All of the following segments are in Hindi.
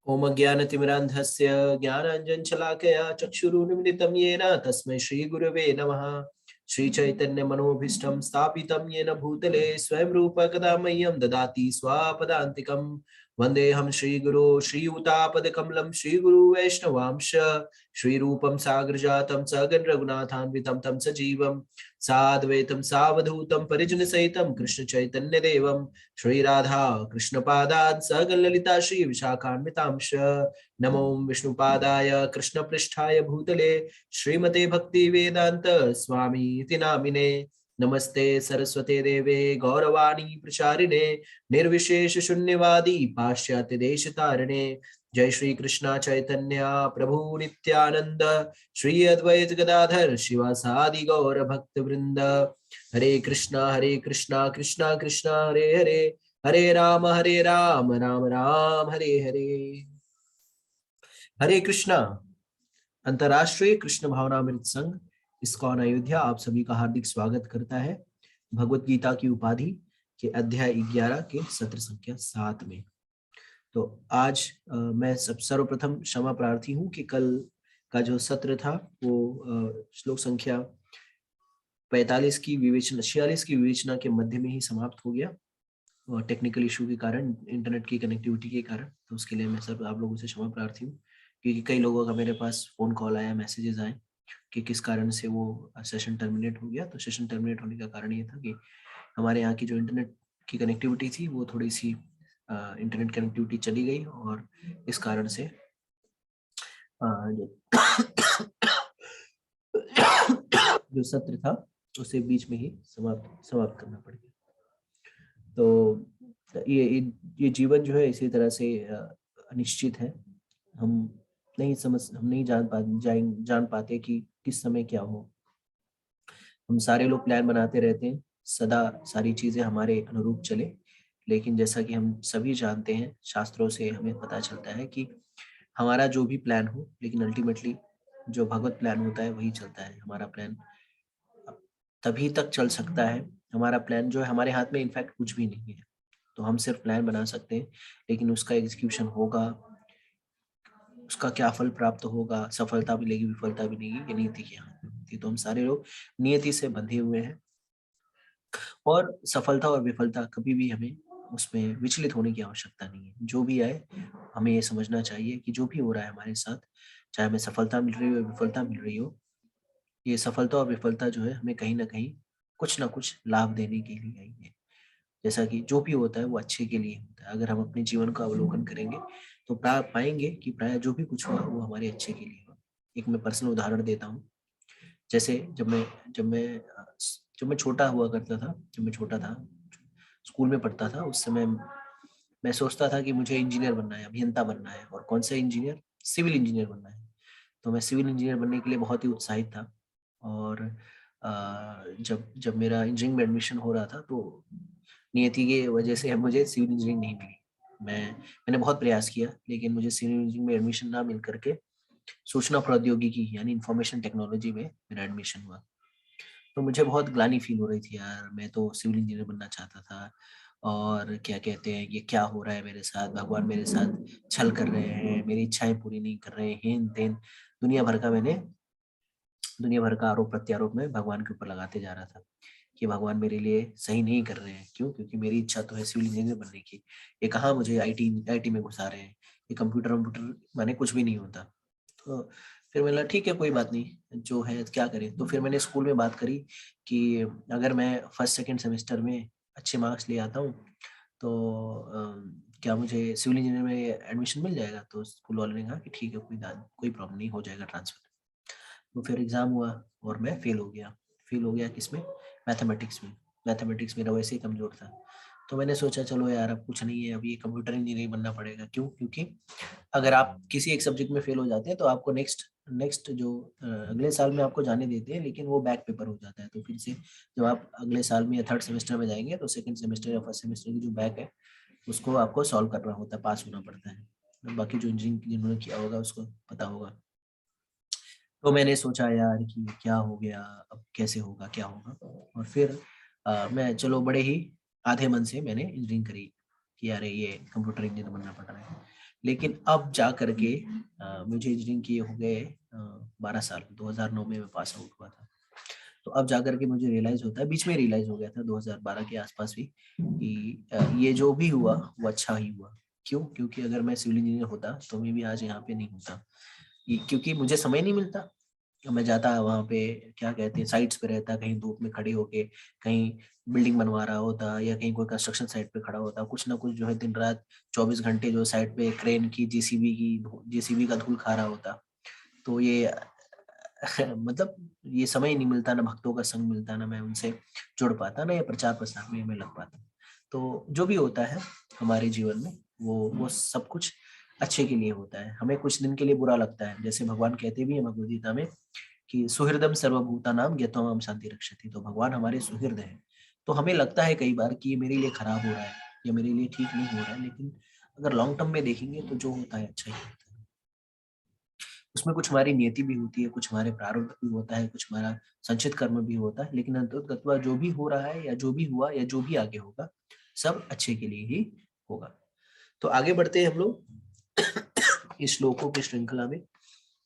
ओम अज्ञानतिमिरान्धस्य ज्ञानाञ्जनशलाकया चक्षुरुन्मिलितं येन तस्मै श्रीगुरवे नमः। श्रीचैतन्यमनोभीष्टं स्थापितं येन भूतले स्वयं रूप कदा मह्यं ददाति स्वापदान्तिकं। वन्देऽहं श्रीगुरो श्रीयुतापदकमलं श्रीगुरु वैष्णवांश श्रीरूपं साग्रजातं सगण रघुनाथान्वितं तं सजीवं साद्वैतं सावधूतं परिजनसहितं कृष्ण चैतन्य देवं श्री राधा कृष्ण पादात् सगण ललिता श्री विशाखान्वितांश। नमो विष्णुपादाय कृष्ण पृष्ठाय भूतले श्रीमते भक्ति वेदांत स्वामी इति नामिने। नमस्ते सरस्वते देवे गौरवाणी प्रचारिणे निर्विशेष शून्यवादी पाश्चात्य देश तारिणे। जय श्री कृष्णा चैतन्य प्रभु नित्यानंद श्री अद्वैत गदाधर शिवासादि गौर भक्त वृंद। हरे कृष्णा कृष्णा कृष्णा हरे हरे हरे राम राम राम हरे हरे। हरे कृष्णा। अंतर्राष्ट्रीय कृष्ण भावनामृत संघ इस्कॉन अयोध्या आप सभी का हार्दिक स्वागत करता है भगवत गीता की उपाधि के अध्याय 11 के सत्र संख्या 7 में। तो आज मैं सर्वप्रथम क्षमा प्रार्थी हूँ कि कल का जो सत्र था वो श्लोक संख्या 45 की विवेचना 46 की विवेचना के मध्य में ही समाप्त हो गया और टेक्निकल इशू के कारण, इंटरनेट की कनेक्टिविटी के कारण। तो उसके लिए मैं सब आप लोगों से क्षमा प्रार्थी हूँ क्योंकि कई लोगों का मेरे पास फोन कॉल आया, मैसेजेस आए कि किस कारण से वो सेशन टर्मिनेट हो गया। तो सेशन टर्मिनेट होने का कारण ये था कि हमारे यहाँ की जो इंटरनेट की कनेक्टिविटी थी वो थोड़ी सी इंटरनेट कनेक्टिविटी चली गई और इस कारण से जो सत्र था उसे बीच में ही समाप्त करना पड़ गया। तो ये जीवन जो है इसी तरह से अनिश्चित है। हम नहीं जान पाते कि किस समय क्या हो। हम सारे लोग प्लान बनाते रहते हैं, सदा सारी चीजें हमारे अनुरूप चले, लेकिन जैसा कि हम सभी जानते हैं, शास्त्रों से हमें पता चलता है कि हमारा जो भी प्लान हो, लेकिन अल्टीमेटली जो भगवत प्लान होता है वही चलता है। हमारा प्लान तभी तक चल सकता है, हमारा प्लान जो है हमारे हाथ में इनफैक्ट कुछ भी नहीं है। तो हम सिर्फ प्लान बना सकते हैं, लेकिन उसका एग्जीक्यूशन होगा, उसका क्या फल प्राप्त होगा, सफलता मिलेगी विफलता मिलेगी, ये नीति के हाथ में होती है। तो हम सारे लोग नियति से बंधे हुए हैं और सफलता और विफलता कभी भी हमें उसमें विचलित होने की आवश्यकता नहीं है। जो भी आए हमें ये समझना चाहिए कि जो भी हो रहा है हमारे साथ, चाहे हमें सफलता मिल रही हो या विफलता मिल रही हो, ये सफलता और विफलता जो है हमें कहीं ना कहीं कुछ ना कुछ लाभ देने के लिए आई है। जैसा कि जो भी होता है वो अच्छे के लिए होता है। अगर हम अपने जीवन का अवलोकन करेंगे तो पाएंगे कि प्राय जो भी कुछ हुआ वो हमारे अच्छे के लिए हुआ। एक मैं पर्सनल उदाहरण देता हूँ। जैसे जब मैं छोटा हुआ करता था, जब मैं छोटा था, स्कूल में पढ़ता था, उस समय मैं सोचता था कि मुझे इंजीनियर बनना है, अभियंता बनना है। और कौन सा इंजीनियर? सिविल इंजीनियर बनना है। तो मैं सिविल इंजीनियर बनने के लिए बहुत ही उत्साहित था। और जब जब मेरा इंजीनियरिंग में एडमिशन हो रहा था तो नियति की वजह से मुझे सिविल इंजीनियरिंग नहीं मिली। मैंने बहुत प्रयास किया, लेकिन मुझे सिविल इंजीनियरिंग में एडमिशन ना मिल करके सूचना प्रौद्योगिकी यानी इंफॉर्मेशन टेक्नोलॉजी में मेरा एडमिशन हुआ। तो मुझे बहुत ग्लानि फील हो रही थी, यार मैं तो सिविल इंजीनियर बनना चाहता था और क्या कहते हैं, ये क्या हो रहा है मेरे साथ, भगवान मेरे साथ छल कर रहे हैं, मेरी इच्छाएं पूरी नहीं कर रहे हैं, हेन तेन दुनिया भर का आरोप प्रत्यारोप में भगवान के ऊपर लगाते जा रहा था कि भगवान मेरे लिए सही नहीं कर रहे हैं। क्यों? क्योंकि मेरी इच्छा तो है सिविल इंजीनियर बनने की, ये कहाँ मुझे आईटी में घुसा रहे हैं, ये कंप्यूटर माने कुछ भी नहीं होता। तो फिर मैंने ठीक है कोई बात नहीं, जो है क्या करें। तो फिर मैंने स्कूल में बात करी कि अगर मैं फर्स्ट सेकेंड सेमेस्टर में अच्छे मार्क्स ले आता हूँ तो क्या मुझे सिविल इंजीनियर में एडमिशन मिल जाएगा? तो स्कूल वालों ने कहा कि ठीक है, कोई प्रॉब्लम नहीं, हो जाएगा ट्रांसफर। तो फिर एग्ज़ाम हुआ और मैं फेल हो गया। फेल हो गया किसमें? मैथमेटिक्स में। मैथमेटिक्स मेरा वैसे ही कमज़ोर था। तो मैंने सोचा चलो यार अब कुछ नहीं है, अब ये कंप्यूटर इंजीनियर बनना पड़ेगा। क्यों? क्योंकि अगर आप किसी एक सब्जेक्ट में फेल हो जाते हैं तो आपको नेक्स्ट नेक्स्ट जो अगले साल में आपको जाने देते हैं, लेकिन वो बैक पेपर हो जाता है। तो फिर से जब आप अगले साल में या थर्ड सेमेस्टर में जाएंगे तो सेकंड सेमेस्टर या फर्स्ट सेमेस्टर की जो बैक है उसको आपको सॉल्व करना होता है, पास होना पड़ता है। बाकी जो इंजीनियरिंग जिन्होंने किया होगा उसको पता होगा। तो मैंने सोचा यार कि क्या हो गया, अब कैसे होगा, क्या होगा। और फिर मैं चलो बड़े ही आधे मन से मैंने इंजीनियरिंग करी कि यार ये कंप्यूटर इंजीनियर बनना पड़ रहा है। लेकिन अब जा करके मुझे इंजीनियरिंग किए हो गए 12 साल, 2009 में मैं पास आउट हुआ था। तो अब जाकर के मुझे रियलाइज होता है, बीच में रियलाइज हो गया था 2012 के आसपास भी, कि ये जो भी हुआ वो अच्छा ही हुआ। क्यों? क्योंकि अगर मैं सिविल इंजीनियर होता तो मैं भी आज यहाँ पे नहीं होता, क्योंकि मुझे समय नहीं मिलता। मैं जाता वहाँ पे, क्या कहते हैं, साइट्स पे रहता, कहीं धूप में खड़े होके कहीं बिल्डिंग बनवा रहा होता, या कहीं कोई कंस्ट्रक्शन साइट पे खड़ा होता, कुछ ना कुछ जो है दिन रात 24 घंटे जो साइट पे क्रेन की, जेसीबी का धूल खा रहा होता। तो ये मतलब ये समय ही नहीं मिलता, ना भक्तों का संग मिलता, ना मैं उनसे जुड़ पाता, ना ये प्रचार प्रसार में मैं लग पाता। तो जो भी होता है हमारे जीवन में, वो सब कुछ अच्छे के लिए होता है। हमें कुछ दिन के लिए बुरा लगता है, जैसे भगवान कहते भी हैं भगवद गीता में कि सुहृदम सर्वभूतानां यतोम शांति रक्षति। तो भगवान हमारे सुहृद हैं। तो हमें लगता है कई बार कि ये मेरे लिए खराब हो रहा है या मेरे लिए ठीक नहीं हो रहा है, लेकिन अगर लॉन्ग टर्म में देखेंगे तो जो होता है अच्छा ही होता है। उसमें कुछ हमारी नियति भी होती है, कुछ हमारे प्रारब्ध भी होता है, कुछ हमारा संचित कर्म भी होता है, लेकिन अंततः जो भी हो रहा है या जो भी हुआ या जो भी आगे होगा, सब अच्छे के लिए ही होगा। तो आगे बढ़ते हैं हम लोग इस श्लोकों की श्रृंखला में।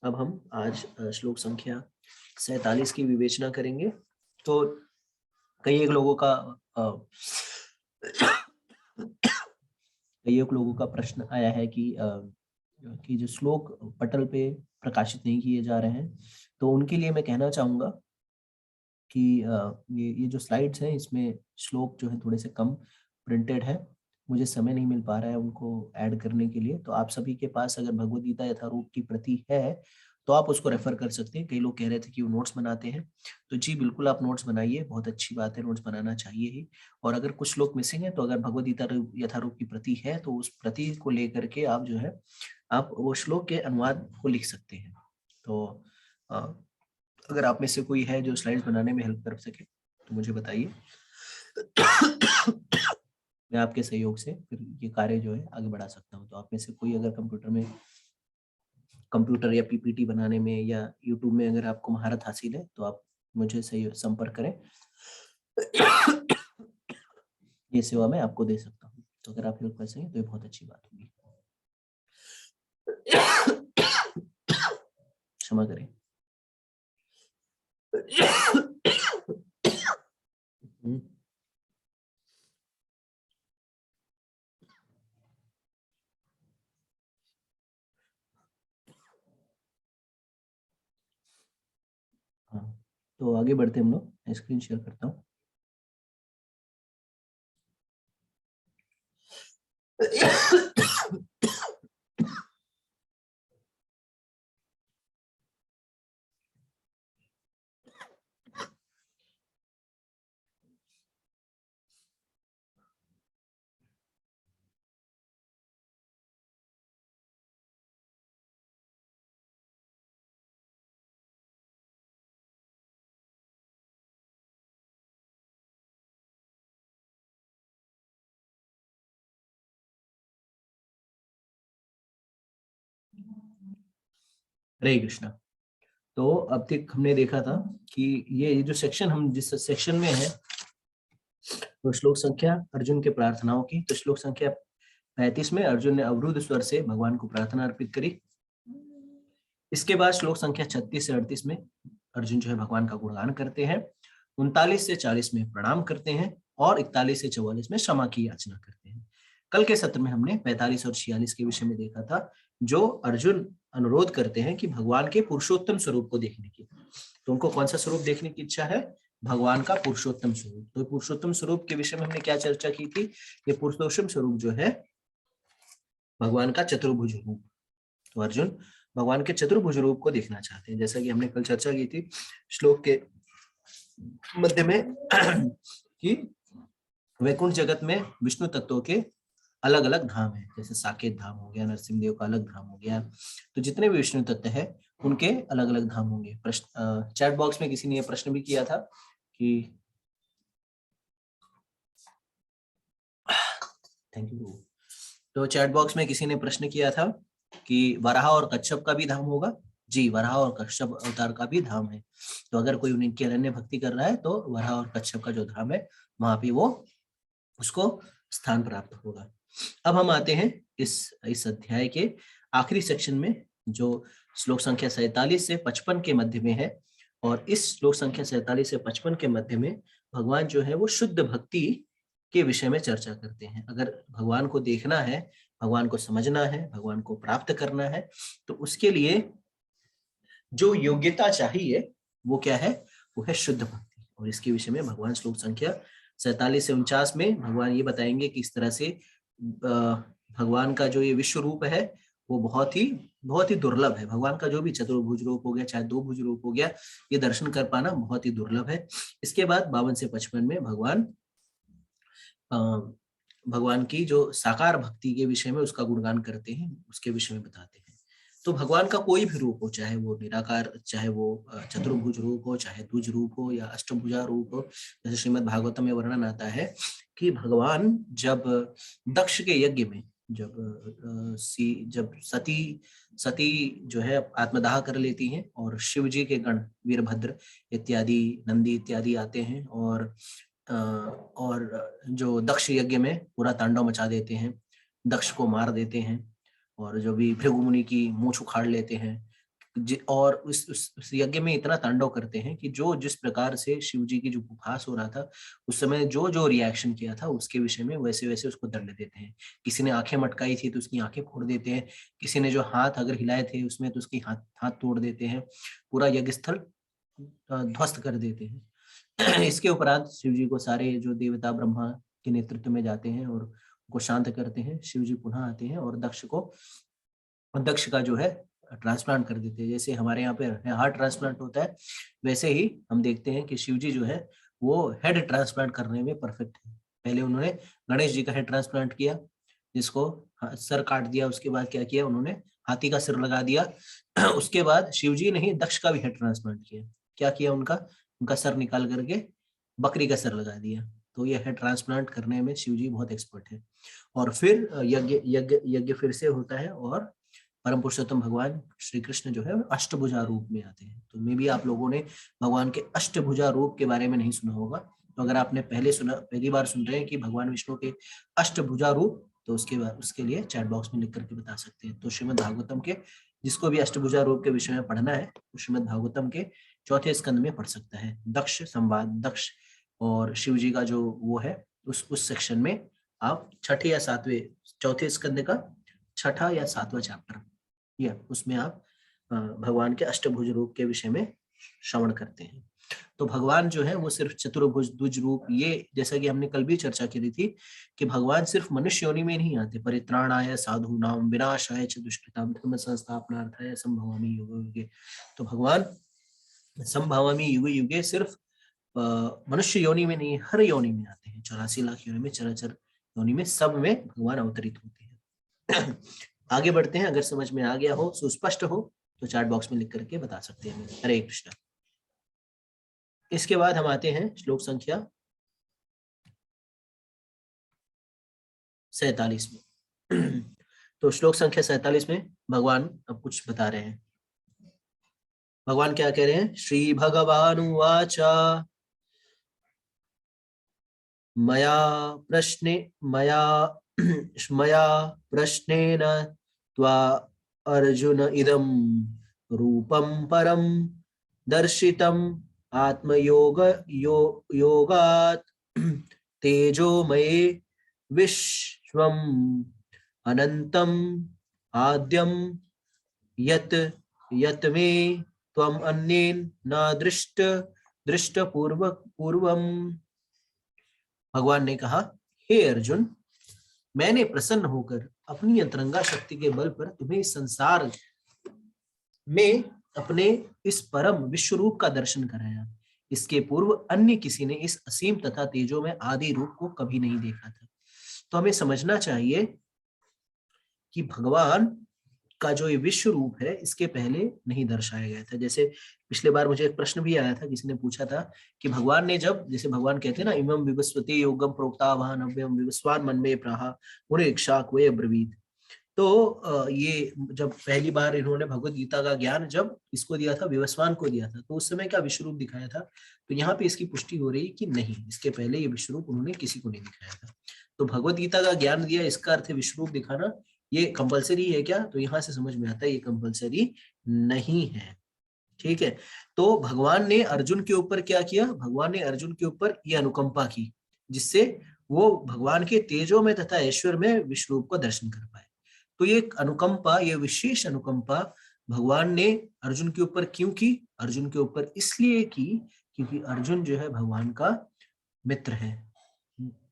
अब हम आज श्लोक संख्या 47 की विवेचना करेंगे। तो कई एक लोगों का कई एक लोगों का प्रश्न आया है कि जो श्लोक पटल पे प्रकाशित नहीं किए जा रहे हैं, तो उनके लिए मैं कहना चाहूंगा कि ये जो स्लाइड्स हैं, इसमें श्लोक जो है थोड़े से कम प्रिंटेड है। मुझे समय नहीं मिल पा रहा है उनको ऐड करने के लिए। तो आप सभी के पास अगर भगवद गीता यथारूप की प्रति है तो आप उसको रेफर कर सकते हैं। कई लोग कह रहे थे कि वो नोट्स बनाते हैं, तो जी बिल्कुल आप नोट्स बनाइए, बहुत अच्छी बात है, नोट्स बनाना चाहिए ही। और अगर कुछ लोग मिसिंग है, तो अगर भगवद गीता यथारूप की प्रति है तो उस प्रति को लेकर के आप जो है आप वो श्लोक के अनुवाद को लिख सकते हैं। तो अगर आप में से कोई है जो स्लाइड्स बनाने में हेल्प कर सके तो मुझे बताइए। मैं आपके सहयोग से फिर ये कार्य जो है आगे बढ़ा सकता हूँ। तो आप में से कोई अगर कंप्यूटर या पीपीटी बनाने में या यूट्यूब में अगर आपको महारत हासिल है तो आप मुझे सही संपर्क करें। ये सेवा मैं आपको दे सकता हूँ। तो अगर आप हेल्प कर सकें तो ये बहुत अच्छी बात होगी। क्षमा करें। हाँ, तो आगे बढ़ते हम लोग। मैं स्क्रीन शेयर करता हूँ। हरे कृष्णा। तो अब तक हमने देखा था कि ये जो सेक्शन, हम जिस सेक्शन में है, तो श्लोक संख्या अर्जुन के प्रार्थनाओं की, तो श्लोक संख्या 35 में अर्जुन ने अवरुद्ध स्वर से भगवान को प्रार्थना अर्पित करी। इसके बाद श्लोक संख्या 36 से 38 में अर्जुन जो है भगवान का गुणगान करते हैं। 39 से 40 में प्रणाम करते हैं और 41 से 44 में क्षमा की याचना करते हैं। कल के सत्र में हमने 45 और 46 के विषय में देखा था, जो अर्जुन अनुरोध करते हैं कि भगवान के पुरुषोत्तम स्वरूप को देखने की। तो उनको कौन सा स्वरूप देखने की इच्छा है? भगवान का पुरुषोत्तम स्वरूप। तो पुरुषोत्तम स्वरूप के विषय में हमने क्या चर्चा की थी? ये पुरुषोत्तम स्वरूप जो है भगवान का चतुर्भुज रूप। तो अर्जुन भगवान के चतुर्भुज रूप को देखना चाहते हैं, जैसा कि हमने कल चर्चा की थी श्लोक के मध्य में कि वैकुंठ जगत में विष्णु तत्वों के अलग अलग धाम है। जैसे साकेत धाम हो गया, नरसिंहदेव का अलग धाम हो गया, तो जितने भी विष्णु तत्व है उनके अलग अलग धाम होंगे। प्रश्न चैट बॉक्स में किसी ने यह प्रश्न भी किया था कि थैंक यू। तो चैट बॉक्स में किसी ने प्रश्न किया था कि वराह और कच्छप का भी धाम होगा। जी, वराह और कच्छप अवतार का भी धाम है। तो अगर कोई उनकी अनन्य भक्ति कर रहा है तो वराह और कच्छप का जो धाम है वहां पे वो उसको स्थान प्राप्त होगा। अब हम आते हैं इस अध्याय के आखिरी सेक्शन में, जो श्लोक संख्या 47 से 55 के मध्य में है। और इस श्लोक संख्या 47 से 55 के मध्य में भगवान जो है वो शुद्ध भक्ति के विषय में चर्चा करते हैं। अगर भगवान को देखना है, भगवान को समझना है, भगवान को प्राप्त करना है, तो उसके लिए जो योग्यता चाहिए वो क्या है? वो है शुद्ध भक्ति। और इसके विषय में भगवान श्लोक संख्या 47 से 49 में भगवान ये बताएंगे कि इस तरह से भगवान का जो ये विश्व रूप है वो बहुत ही दुर्लभ है। भगवान का जो भी चतुर्भुज रूप हो गया, चाहे दो भुज रूप हो गया, ये दर्शन कर पाना बहुत ही दुर्लभ है। इसके बाद 52 से 55 में भगवान की जो साकार भक्ति के विषय में उसका गुणगान करते हैं, उसके विषय में बताते हैं। तो भगवान का कोई भी रूप हो, चाहे वो निराकार, चाहे वो चतुर्भुज रूप हो, चाहे द्विज रूप हो या अष्टभुजा रूप हो, जैसे श्रीमद् भागवतम में वर्णन आता है कि भगवान जब दक्ष के यज्ञ में जब सती जो है आत्मदाह कर लेती हैं और शिव जी के गण वीरभद्र इत्यादि, नंदी इत्यादि आते हैं और जो दक्ष यज्ञ में पूरा तांडव मचा देते हैं, दक्ष को मार देते हैं और जो भी भृगु मुनि की मूंछ उखाड़ लेते हैं, और उस यज्ञ में इतना तांडव करते हैं कि जो जिस प्रकार से शिव जी की जो उपहास हो रहा था उस समय जो जो रिएक्शन किया था उसके विषय में वैसे वैसे उसको दंड देते हैं। किसी ने आंखें मटकाई थी तो उसकी आंखें फोड़ देते हैं, किसी ने जो हाथ अगर हिलाए थे उसमें तो उसकी हाथ तोड़ देते हैं, पूरा यज्ञ स्थल ध्वस्त कर देते हैं। इसके उपरांत शिव जी को सारे जो देवता ब्रह्मा के नेतृत्व में जाते हैं और उनको शांत करते हैं। शिव जी पुनः आते हैं और दक्ष का जो है ट्रांसप्लांट कर देते हैं। जैसे हमारे यहाँ पे हार्ट ट्रांसप्लांट होता है, वैसे ही हम देखते हैं कि शिव जी जो है वो हेड ट्रांसप्लांट करने में परफेक्ट है। पहले उन्होंने गणेश जी का हेड ट्रांसप्लांट किया, जिसको सर काट दिया। उसके बाद क्या किया उन्होंने? हाथी का सिर लगा दिया। उसके बाद शिव जी ने ही दक्ष का भी हेड ट्रांसप्लांट किया। क्या किया? उनका सर निकाल करके बकरी का सर लगा दिया। तो ये हेड ट्रांसप्लांट करने में शिव जी बहुत एक्सपर्ट है। और फिर यज्ञ फिर से होता है और परम पुरुषोत्तम भगवान श्री कृष्ण जो है अष्टभुजा रूप में आते हैं। तो मे भी आप लोगों ने भगवान के अष्टभुजा रूप के बारे में नहीं सुना होगा। तो अगर आपने पहली बार सुन रहे हैं कि भगवान विष्णु के अष्टभुजा रूप, तो उसके लिए चैट बॉक्स में लिख करके बता सकते हैं। तो श्रीमद् भागवतम के जिसको भी अष्टभुजा रूप के विषय में पढ़ना है तो श्रीमद् भागवतम के 4थे स्कंद में पढ़ सकता है। दक्ष संवाद, दक्ष और शिव जी का जो वो है उस सेक्शन में आप 6ठे या 7वें 4थे स्कंद का 6ठा या 7वां चैप्टर, या उसमें आप भगवान के अष्टभुज रूप के विषय में श्रवण करते हैं। तो भगवान जो है वो सिर्फ चतुर्भुज द्विज रूप, ये जैसा कि हमने कल भी चर्चा की थी कि भगवान सिर्फ मनुष्य योनि में नहीं आते, परित्राणाय साधूनां विनाशाय च दुष्कृतां धर्म संस्थापनार्थाय संभवामि युगे युगे। तो भगवान संभवामि युगे युगे सिर्फ मनुष्य योनि में नहीं, हर योनि में आते हैं। 84 लाख योनि में, चराचर योनि में, सब में भगवान अवतरित होते हैं। आगे बढ़ते हैं। अगर समझ में आ गया हो, सुस्पष्ट हो, तो चैट बॉक्स में लिख करके बता सकते हैं। हरे कृष्ण। इसके बाद हम आते हैं श्लोक संख्या 47 में। तो श्लोक संख्या 47 में भगवान अब कुछ बता रहे हैं। भगवान क्या कह रहे हैं? श्री भगवानुवाच मया प्रश्नेन त्वा अर्जुन इदं रूपं परं दर्शितम् योगात् तेजोमये विश्वम् अनन्तम् आद्यं यत् मे त्वम् अन्येन न दृष्टपूर्वम्। भगवान ने कहा, हे अर्जुन, मैंने प्रसन्न होकर अपनी अंतरंगा शक्ति के बल पर तुम्हें इस संसार में अपने इस परम विश्व रूप का दर्शन कराया। इसके पूर्व अन्य किसी ने इस असीम तथा तेजो में आदि रूप को कभी नहीं देखा था। तो हमें समझना चाहिए कि भगवान का जो ये विश्व रूप है इसके पहले नहीं दर्शाया गया था। जैसे पिछले बार मुझे एक प्रश्न भी आया था, किसी ने पूछा था कि भगवान ने जैसे भगवान कहते हैं ना, इमं विवस्वते योगम प्रोक्तावान अव्ययम विवस्वान मन्मे प्राहा मुने इक्षाक वे अब्रवीत। तो ये जब पहली बार इन्होंने भगवत गीता का ज्ञान जब इसको दिया था, विवस्वान को दिया था, तो उस समय क्या विश्व रूप दिखाया था? तो यहाँ पे इसकी पुष्टि हो रही है कि नहीं, इसके पहले ये विश्व रूप उन्होंने किसी को नहीं दिखाया था। तो भगवत गीता का ज्ञान दिया, इसका अर्थ है विश्व रूप दिखाना। ये कंपलसरी है क्या? तो यहाँ से समझ में आता है ये कंपलसरी नहीं है। ठीक है, तो भगवान ने अर्जुन के ऊपर क्या किया? भगवान ने अर्जुन के ऊपर ये अनुकंपा की, जिससे वो भगवान के तेजो में तथा ऐश्वर्य में विश्व रूप को दर्शन कर पाए। तो ये अनुकंपा, ये विशेष अनुकंपा भगवान ने अर्जुन के ऊपर क्यों की? अर्जुन के ऊपर इसलिए की क्योंकि अर्जुन जो है भगवान का मित्र है।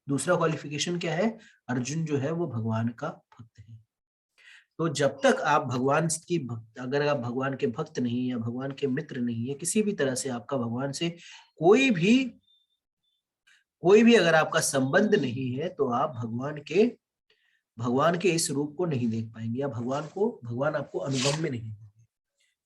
दूसरा क्वालिफिकेशन क्या है? अर्जुन जो है वो भगवान का भक्त है। तो जब तक आप भगवान की भक्त, अगर आप भगवान के भक्त नहीं या भगवान के मित्र नहीं है, किसी भी तरह से आपका भगवान से कोई भी अगर आपका संबंध नहीं है, तो आप भगवान के इस रूप को नहीं देख पाएंगे, या भगवान आपको अनुगम में नहीं देंगे।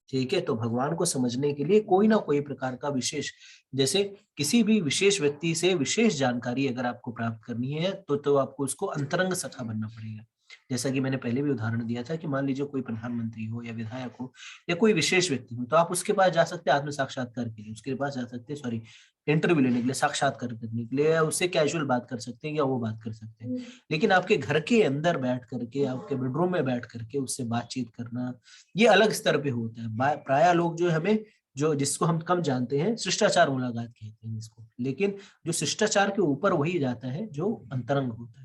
ठीक है, तो भगवान को समझने के लिए कोई ना कोई प्रकार का विशेष, जैसे किसी भी विशेष व्यक्ति से विशेष जानकारी अगर आपको प्राप्त करनी है, तो आपको उसको अंतरंग सखा बनना पड़ेगा। जैसा कि मैंने पहले भी उदाहरण दिया था कि मान लीजिए कोई प्रधानमंत्री हो या विधायक हो या कोई विशेष व्यक्ति हो, तो आप उसके पास जा सकते हैं आत्म साक्षात्कार के लिए, उसके पास जा सकते हैं, सॉरी, इंटरव्यू लेने के लिए, साक्षात्कार करने के लिए, या उससे कैजुअल बात कर सकते हैं या वो बात कर सकते हैं। लेकिन आपके घर के अंदर बैठ करके, आपके बेडरूम में बैठ करके उससे बातचीत करना, ये अलग स्तर पे होता है। प्राय लोग जो हमें, जो जिसको हम कम जानते हैं, शिष्टाचार मुलाकात कहते हैं इसको, लेकिन जो शिष्टाचार के ऊपर वही जाता है जो अंतरंग होता है।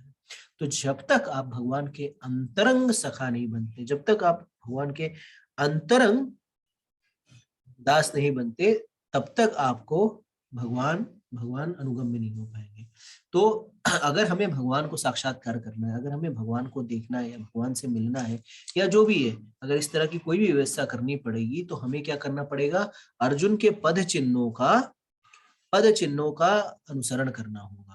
तो जब तक आप भगवान के अंतरंग सखा नहीं बनते, जब तक आप भगवान के अंतरंग दास नहीं बनते, तब तक आपको भगवान अनुगम में नहीं हो पाएंगे। तो अगर हमें भगवान को साक्षात्कार करना है, अगर हमें भगवान को देखना है या भगवान से मिलना है या जो भी है, अगर इस तरह की कोई भी व्यवस्था करनी पड़ेगी, तो हमें क्या करना पड़ेगा? अर्जुन के पद चिन्हों का अनुसरण करना होगा।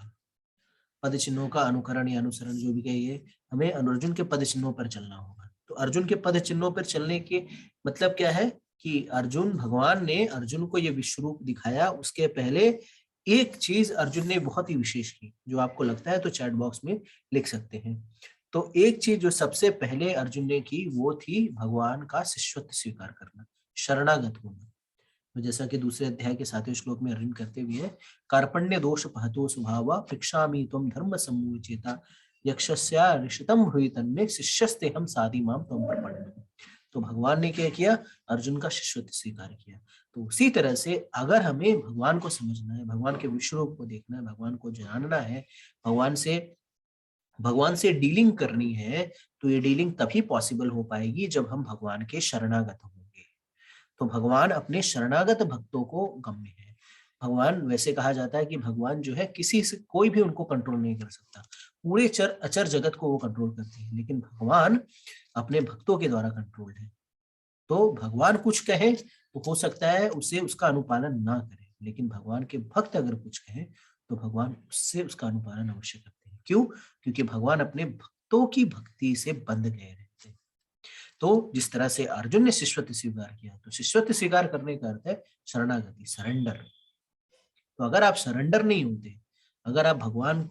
पद चिन्हों का अनुकरण या अनुसरण जो भी कहिए, हमें अर्जुन के पद चिन्हों पर चलना होगा। तो अर्जुन के पद चिन्हों पर चलने के मतलब क्या है कि भगवान ने अर्जुन को ये विश्व रूप दिखाया, उसके पहले एक चीज अर्जुन ने बहुत ही विशेष की, जो आपको लगता है तो चैट बॉक्स में लिख सकते हैं। तो एक चीज जो सबसे पहले अर्जुन ने की, वो थी भगवान का शिष्यत्व स्वीकार करना, शरणागत होना। तो जैसा कि दूसरे अध्याय के 7वें श्लोक में अर्जुन करते हुए है, कार्पण्य दोष पहतो स्वभावा पृक्षामि त्वं धर्म सम्मुचेता यक्षस्या ऋषितम हुई तन्मे शिष्यस्ते हम साधि माम त्वं प्रपन्नम। तो भगवान ने क्या किया? अर्जुन का शिष्यत्व स्वीकार किया। तो उसी तरह से अगर हमें भगवान को समझना है, भगवान के विश्व रूप को देखना है, भगवान को जानना है, भगवान से डीलिंग करनी है, तो ये डीलिंग तभी पॉसिबल हो पाएगी जब हम भगवान के शरणागत होंगे। तो भगवान अपने शरणागत भक्तों को गम्य है। भगवान, वैसे कहा जाता है कि भगवान जो है किसी से, कोई भी उनको कंट्रोल नहीं कर सकता, पूरे अचर जगत को वो कंट्रोल करते हैं, लेकिन भगवान अपने भक्तों के द्वारा कंट्रोल है। तो भगवान कुछ कहे तो हो सकता है उसे उसका अनुपालन ना करे, लेकिन भगवान के भक्त अगर कुछ कहें तो भगवान उससे उसका अनुपालन अवश्य करते हैं। क्यों? क्योंकि भगवान अपने भक्तों की भक्ति से बंध गए रहते हैं। तो जिस तरह से अर्जुन ने शिष्यत्व स्वीकार किया, तो शिष्यत्व स्वीकार करने का अर्थ है शरणागति, सरेंडर। तो अगर आप सरेंडर नहीं होते, अगर आप भगवान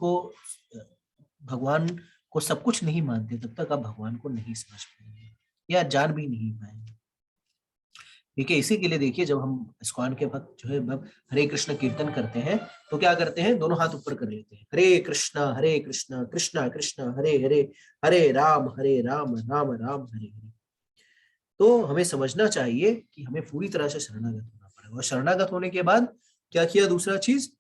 को सब कुछ नहीं मानते, तब तक आप भगवान को नहीं समझ पाएंगे या जान भी नहीं पाएंगे। ठीक है, इसी के लिए देखिए, जब हम इस्कॉन के भक्त जो है हरे कृष्ण कीर्तन करते हैं, तो क्या करते हैं? दोनों हाथ ऊपर कर लेते हैं, हरे कृष्ण कृष्ण कृष्ण हरे हरे, हरे राम राम राम हरे हरे। तो हमें समझना चाहिए कि हमें पूरी तरह से शरणागत होना पड़ेगा। और शरणागत होने के बाद क्या किया? दूसरा चीज,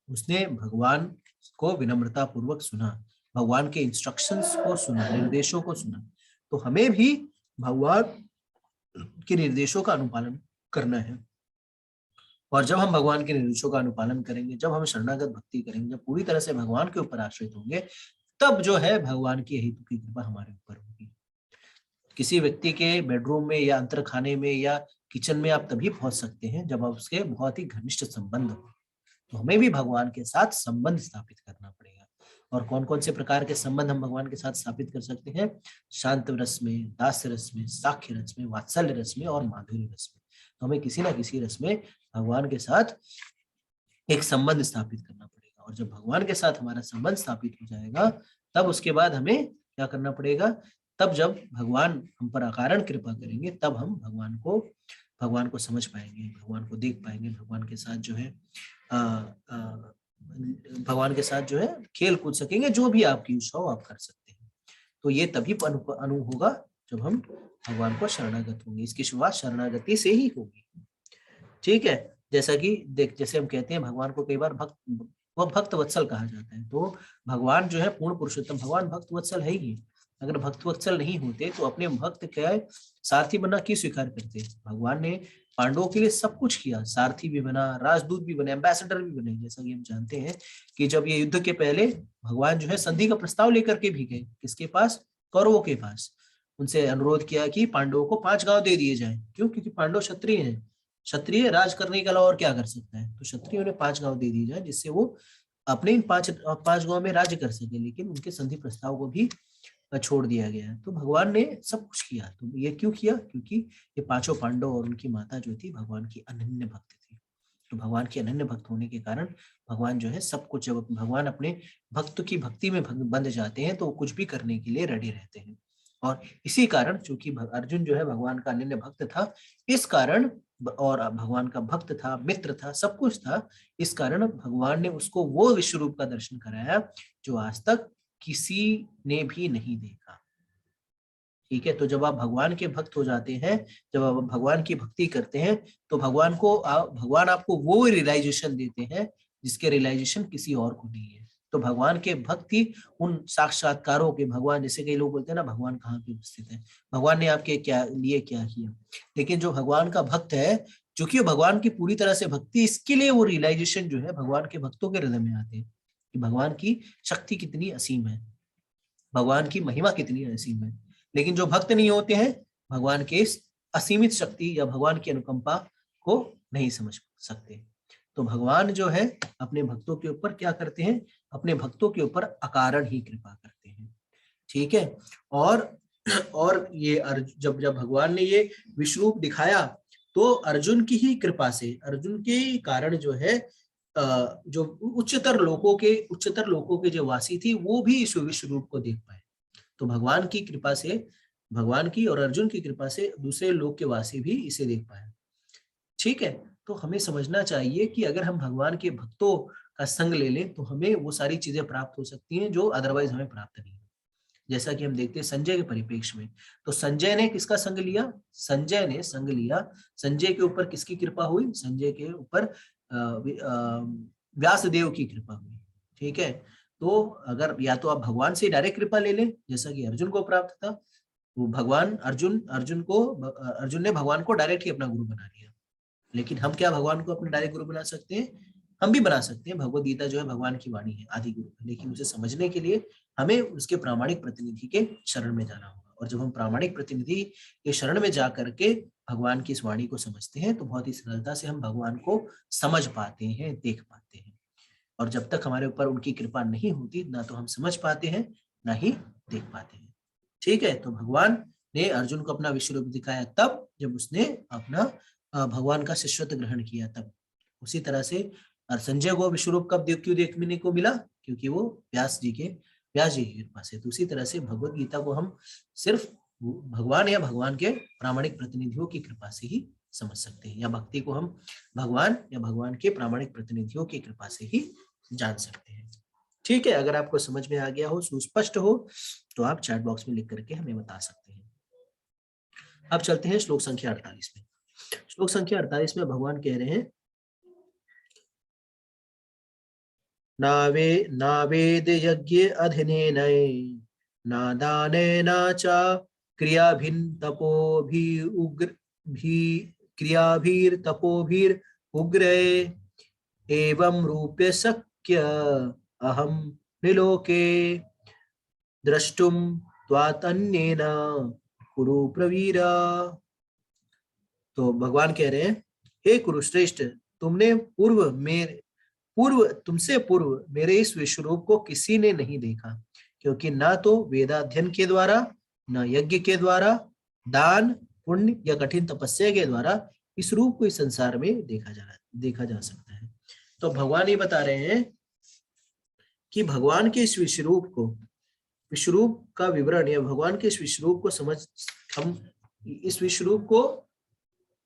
उसने भगवान को विनम्रता पूर्वक सुना, भगवान के इंस्ट्रक्शंस को सुना, निर्देशों को सुना। तो हमें भी भगवान के निर्देशों का अनुपालन करना है। और जब हम भगवान के निर्देशों का अनुपालन करेंगे, जब हम शरणागत भक्ति करेंगे, जब पूरी तरह से भगवान के ऊपर आश्रित होंगे, तब जो है भगवान की हेतु की कृपा हमारे ऊपर होगी। किसी व्यक्ति के बेडरूम में या अंतर खाने में या किचन में आप तभी पहुंच सकते हैं जब आप उसके बहुत ही घनिष्ठ संबंध हो। तो हमें भी भगवान के साथ संबंध स्थापित करना पड़ेगा। और कौन कौन से प्रकार के संबंध हम भगवान के साथ स्थापित कर सकते हैं? शांत रस में, दास्य रस में, साख्य रस में, वात्सल्य रस में और माधुर्य रस में। तो हमें किसी ना किसी रस में भगवान के साथ एक संबंध स्थापित करना पड़ेगा। और जब भगवान के साथ हमारा संबंध स्थापित हो जाएगा, तब उसके बाद हमें क्या करना पड़ेगा? तब जब भगवान हम पर अकारण कृपा करेंगे, तब हम भगवान को समझ पाएंगे, भगवान को देख पाएंगे, भगवान के साथ जो है भगवान के साथ जो है खेल कूद सकेंगे, जो भी आपकी इच्छा हो आप कर सकते हैं। तो ये तभी अनु होगा जब हम भगवान को शरणागत होंगे। इसकी शुरुआत शरणागति से ही होगी। ठीक है, जैसा कि देख, जैसे हम कहते हैं भगवान को कई बार भक्त वत्सल कहा जाता है। तो भगवान जो है पूर्ण पुरुषोत्तम, भगवान भक्त वत्सल है ही। अगर भक्त वत्सल नहीं होते तो अपने भक्त क्या सारथी बनना क्यों स्वीकार करते? भगवान ने पांडवों के लिए सब कुछ किया, सारथी भी बना, राजदूत भी बने, एम्बेसडर भी बने। जैसा कि हम जानते हैं कि जब ये युद्ध के पहले भगवान जो है संधि का प्रस्ताव लेकर के भी गए, किसके पास? कौरवों के पास। उनसे अनुरोध किया कि पांडवों को 5 गांव दे दिए जाए। क्यों? क्योंकि पांडव क्षत्रिय हैं, क्षत्रिय राज करने के अलावा और क्या कर सकता है? तो क्षत्रियों ने 5 गांव दे दिए जाए, जिससे वो अपने इन 5 गांव में राज्य कर सके। लेकिन उनके संधि प्रस्ताव को भी छोड़ दिया गया। तो भगवान ने सब कुछ किया। तो ये क्यों किया? क्योंकि ये 5 पांडव और उनकी माता जो थी भगवान की अनन्य भक्त थी। तो भगवान के अनन्य भक्त होने के कारण भगवान जो है सब कुछ, जब भगवान अपने भक्त की भक्ति में बंध जाते हैं तो वो कुछ भी करने के लिए रेडी रहते हैं। और इसी कारण, चूंकि अर्जुन जो है भगवान का अनन्य भक्त था, इस कारण, और भगवान का भक्त था, मित्र था, सब कुछ था, इस कारण भगवान ने उसको वो विश्व रूप का दर्शन कराया जो आज तक किसी ने भी नहीं देखा। ठीक है, तो जब आप भगवान के भक्त हो जाते हैं, जब आप भगवान की भक्ति करते हैं, तो भगवान आपको वो रियलाइजेशन देते हैं जिसके रियलाइजेशन किसी और को नहीं है। तो भगवान के भक्त ही उन साक्षात्कारों के भगवान, जैसे कई लोग बोलते हैं ना भगवान कहाँ पे उपस्थित है, भगवान ने आपके क्या लिए क्या किया। लेकिन जो भगवान का भक्त है, चूंकि भगवान की पूरी तरह से भक्ति, इसके लिए वो रियलाइजेशन जो है भगवान के भक्तों के हृदय में आते हैं कि भगवान की शक्ति कितनी असीम है, भगवान की महिमा कितनी असीम है। लेकिन जो भक्त नहीं होते हैं, भगवान के इस असीमित शक्ति या भगवान की अनुकंपा को नहीं समझ सकते। तो भगवान जो है अपने भक्तों के ऊपर क्या करते हैं? अपने भक्तों के ऊपर अकारण ही कृपा करते हैं। ठीक है, और ये जब जब भगवान ने ये विश्व रूप दिखाया, तो अर्जुन की ही कृपा से, अर्जुन के कारण जो है जो उच्चतर लोकों के जो वासी थी, वो भी इस विश्व रूप को देख पाए। तो भगवान की कृपा से, भगवान की और अर्जुन की कृपा से दूसरे लोक के वासी भी इसे देख पाए। ठीक है, तो हमें समझना चाहिए कि अगर हम भगवान के भक्तों का संग ले लें तो हमें वो सारी चीजें प्राप्त हो सकती हैं जो अदरवाइज हमें प्राप्त नहीं। जैसा कि हम देखते हैं संजय के परिप्रेक्ष्य में, तो संजय ने किसका संग लिया? संजय ने संग लिया, संजय के ऊपर किसकी कृपा हुई? संजय के ऊपर व्यासदेव की कृपा हुई। ठीक है, तो अगर या तो आप भगवान से डायरेक्ट कृपा ले लें, जैसा कि अर्जुन को प्राप्त था, वो भगवान अर्जुन ने भगवान को डायरेक्ट ही अपना गुरु बना लिया। लेकिन हम क्या भगवान को अपना डायरेक्ट गुरु बना सकते हैं? हम भी बना सकते हैं। भगवत गीता जो है भगवान की वाणी है, आदि गुरु। लेकिन उसे समझने के लिए हमें उसके प्रामाणिक प्रतिनिधि के शरण में जाना होगा। और जब हम प्रामाणिक प्रतिनिधि के शरण में जा करके भगवान की इस वाणी को समझते हैं, तो बहुत ही सरलता से हम भगवान को समझ पाते हैं, देख पाते हैं। और जब तक हमारे ऊपर उनकी कृपा नहीं होती, ना तो हम समझ पाते हैं, ना ही देख पाते हैं। ठीक है, तो भगवान ने अर्जुन को अपना विश्व रूप दिखाया तब जब उसने अपना भगवान का शिष्यत्व ग्रहण किया तब। उसी तरह से संजय को विश्व रूप कब क्यों देखने को मिला? क्योंकि वो व्यास जी की कृपा से। तो उसी तरह से भगवत गीता को हम सिर्फ भगवान या भगवान के प्रामाणिक प्रतिनिधियों की कृपा से ही समझ सकते हैं, या भक्ति को हम भगवान या भगवान के प्रामाणिक प्रतिनिधियों की कृपा से ही जान सकते हैं। ठीक है, अगर आपको समझ में आ गया हो, सुस्पष्ट हो, तो आप चैट बॉक्स में लिख करके हमें बता सकते हैं। अब चलते हैं श्लोक संख्या 48 में। श्लोक संख्या 48 में भगवान कह रहे हैं, नावेद यज्ञ अधिनेन न दानेन च क्रियाभिर्तपोभिरुग्रे एवं रूपे शक्य अहम निलोके द्रष्टुम त्वातन्येन कुरु प्रवीरा। तो भगवान कह रहे हैं, हे कुरुश्रेष्ठ, तुमसे पूर्व मेरे इस विश्व रूप को किसी ने नहीं देखा, क्योंकि ना तो वेदाध्ययन के द्वारा, न यज्ञ के द्वारा, दान पुण्य या कठिन तपस्या के द्वारा इस रूप को इस संसार में देखा जा सकता है। तो भगवान ये बता रहे हैं कि भगवान के इस विश्व रूप का विवरण या भगवान के इस विश्व रूप को हम इस विश्व रूप को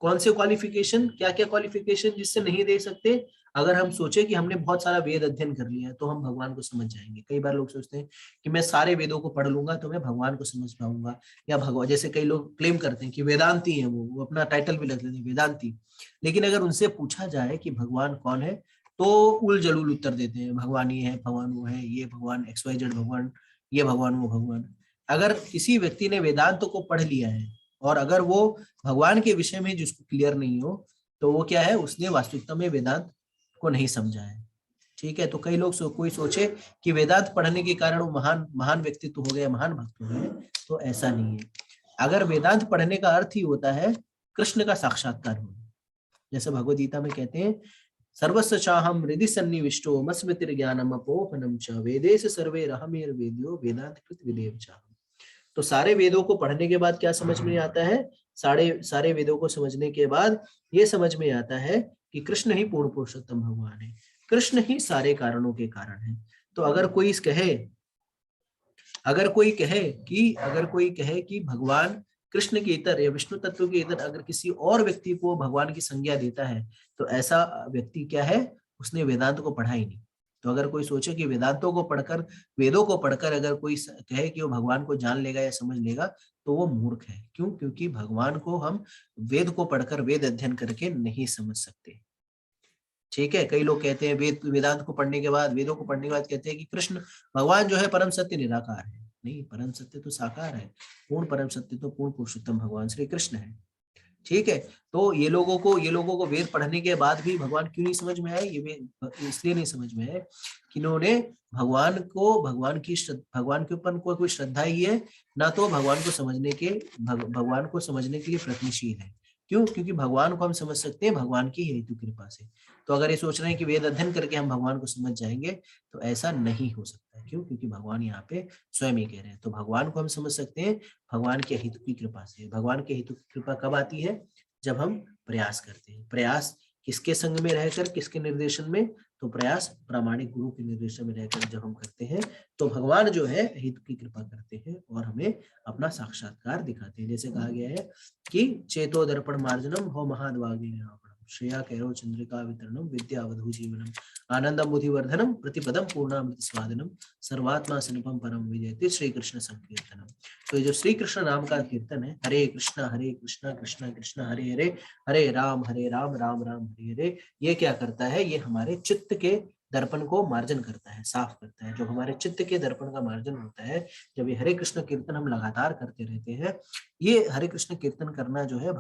कौन से क्वालिफिकेशन, क्या क्या क्वालिफिकेशन जिससे नहीं दे सकते? अगर हम सोचे कि हमने बहुत सारा वेद अध्ययन कर लिया है तो हम भगवान को समझ जाएंगे। कई बार लोग सोचते हैं कि मैं सारे वेदों को पढ़ लूंगा तो मैं भगवान को समझ पाऊंगा, या भगवान, जैसे कई लोग क्लेम करते हैं कि वेदांती है, वो अपना टाइटल भी रख लेते हैं वेदांती। लेकिन अगर उनसे पूछा जाए कि भगवान कौन है, तो उल जलूल उत्तर देते हैं, भगवान ये है, भगवान वो है, ये भगवान XYZ भगवान, ये भगवान वो भगवान। अगर किसी व्यक्ति ने वेदांत को पढ़ लिया है और अगर वो भगवान के विषय में जिसको क्लियर नहीं हो, तो वो क्या है, उसने वास्तविकता में वेदांत को नहीं समझा है। ठीक है, तो कई लोग कोई सोचे कि वेदांत पढ़ने के कारण वो महान महान व्यक्तित्व हो गया, महान भक्त हो गए, तो ऐसा नहीं है। अगर वेदांत पढ़ने का अर्थ ही होता है कृष्ण का साक्षात्कार होना, जैसे भगवद गीता में कहते हैं, सर्वस्व चाहम हृदि सन्निविष्टो मस्मृतिर ज्ञानम अपोहनम च वेदेश सर्वे रहमेर वेद्यो वेदांत कृत विदेव चाहम। तो सारे वेदों को पढ़ने के बाद क्या समझ में आता है? सारे सारे वेदों को समझने के बाद ये समझ में आता है कि कृष्ण ही पूर्ण पुरुषोत्तम भगवान है, कृष्ण ही सारे कारणों के कारण है। तो अगर कोई कहे कि भगवान कृष्ण के इतर या विष्णु तत्व के इतर अगर किसी और व्यक्ति को भगवान की संज्ञा देता है, तो ऐसा व्यक्ति क्या है, उसने वेदांत को पढ़ा ही नहीं। तो अगर कोई सोचे कि वेदांतों को पढ़कर, वेदों को पढ़कर अगर कोई कहे कि वो भगवान को जान लेगा या समझ लेगा, तो वो मूर्ख है। क्यों? क्योंकि भगवान को हम वेद को पढ़कर, वेद अध्ययन करके नहीं समझ सकते। ठीक है, कई लोग कहते हैं वेदांत को पढ़ने के बाद, वेदों को पढ़ने के बाद कहते हैं कि कृष्ण भगवान जो है परम सत्य निराकार है। नहीं, परम सत्य तो साकार है, पूर्ण परम सत्य तो पूर्ण पुरुषोत्तम भगवान श्री कृष्ण है। ठीक है, तो ये लोगों को वेद पढ़ने के बाद भी भगवान क्यों नहीं समझ में आए? ये इसलिए नहीं समझ में आए कि इन्होंने भगवान के ऊपर कोई श्रद्धा ही है ना, तो भगवान को समझने के लिए प्रयत्नशील है। क्यों? क्योंकि भगवान को हम समझ सकते हैं भगवान की हेतु कृपा से। तो अगर ये सोच रहे हैं कि वेद अध्ययन करके हम भगवान को समझ जाएंगे, तो ऐसा नहीं हो सकता। क्यों? क्योंकि भगवान यहाँ पे स्वयं ही कह रहे हैं। तो भगवान को हम समझ सकते हैं भगवान के हित की कृपा से। भगवान के हित की कृपा कब आती है? जब हम प्रयास करते हैं। प्रयास किसके संग में रहकर, किसके निर्देशन में? तो प्रयास प्रामाणिक गुरु के निर्देशन में रहकर जब हम करते हैं, तो भगवान जो है हित की कृपा करते हैं और हमें अपना साक्षात्कार दिखाते हैं। जैसे कहा गया है कि चेतो दर्पण मार्जनम हो महाद्वाग्नि श्रेया कैरो चंद्रिका वितरणम विद्या अवधू जीवनम आनंदम बुद्धिवर्धनम प्रतिपदम पूर्णामृत स्वादनम सर्वात्मा सनुपम परम विजयते श्री कृष्ण संकीर्तनम। तो ये जो श्री कृष्ण नाम का कीर्तन है, हरे कृष्णा कृष्णा कृष्णा हरे हरे, हरे राम राम राम हरे हरे, ये क्या करता है? ये हमारे चित्त के दर्पण को मार्जन करता है, साफ करता है। जो हमारे चित्त के दर्पण का मार्जन होता है, जब ये हरे कृष्ण कीर्तन हम लगातार करते रहते हैं, ये हरे कृष्ण कीर्तन करना जो है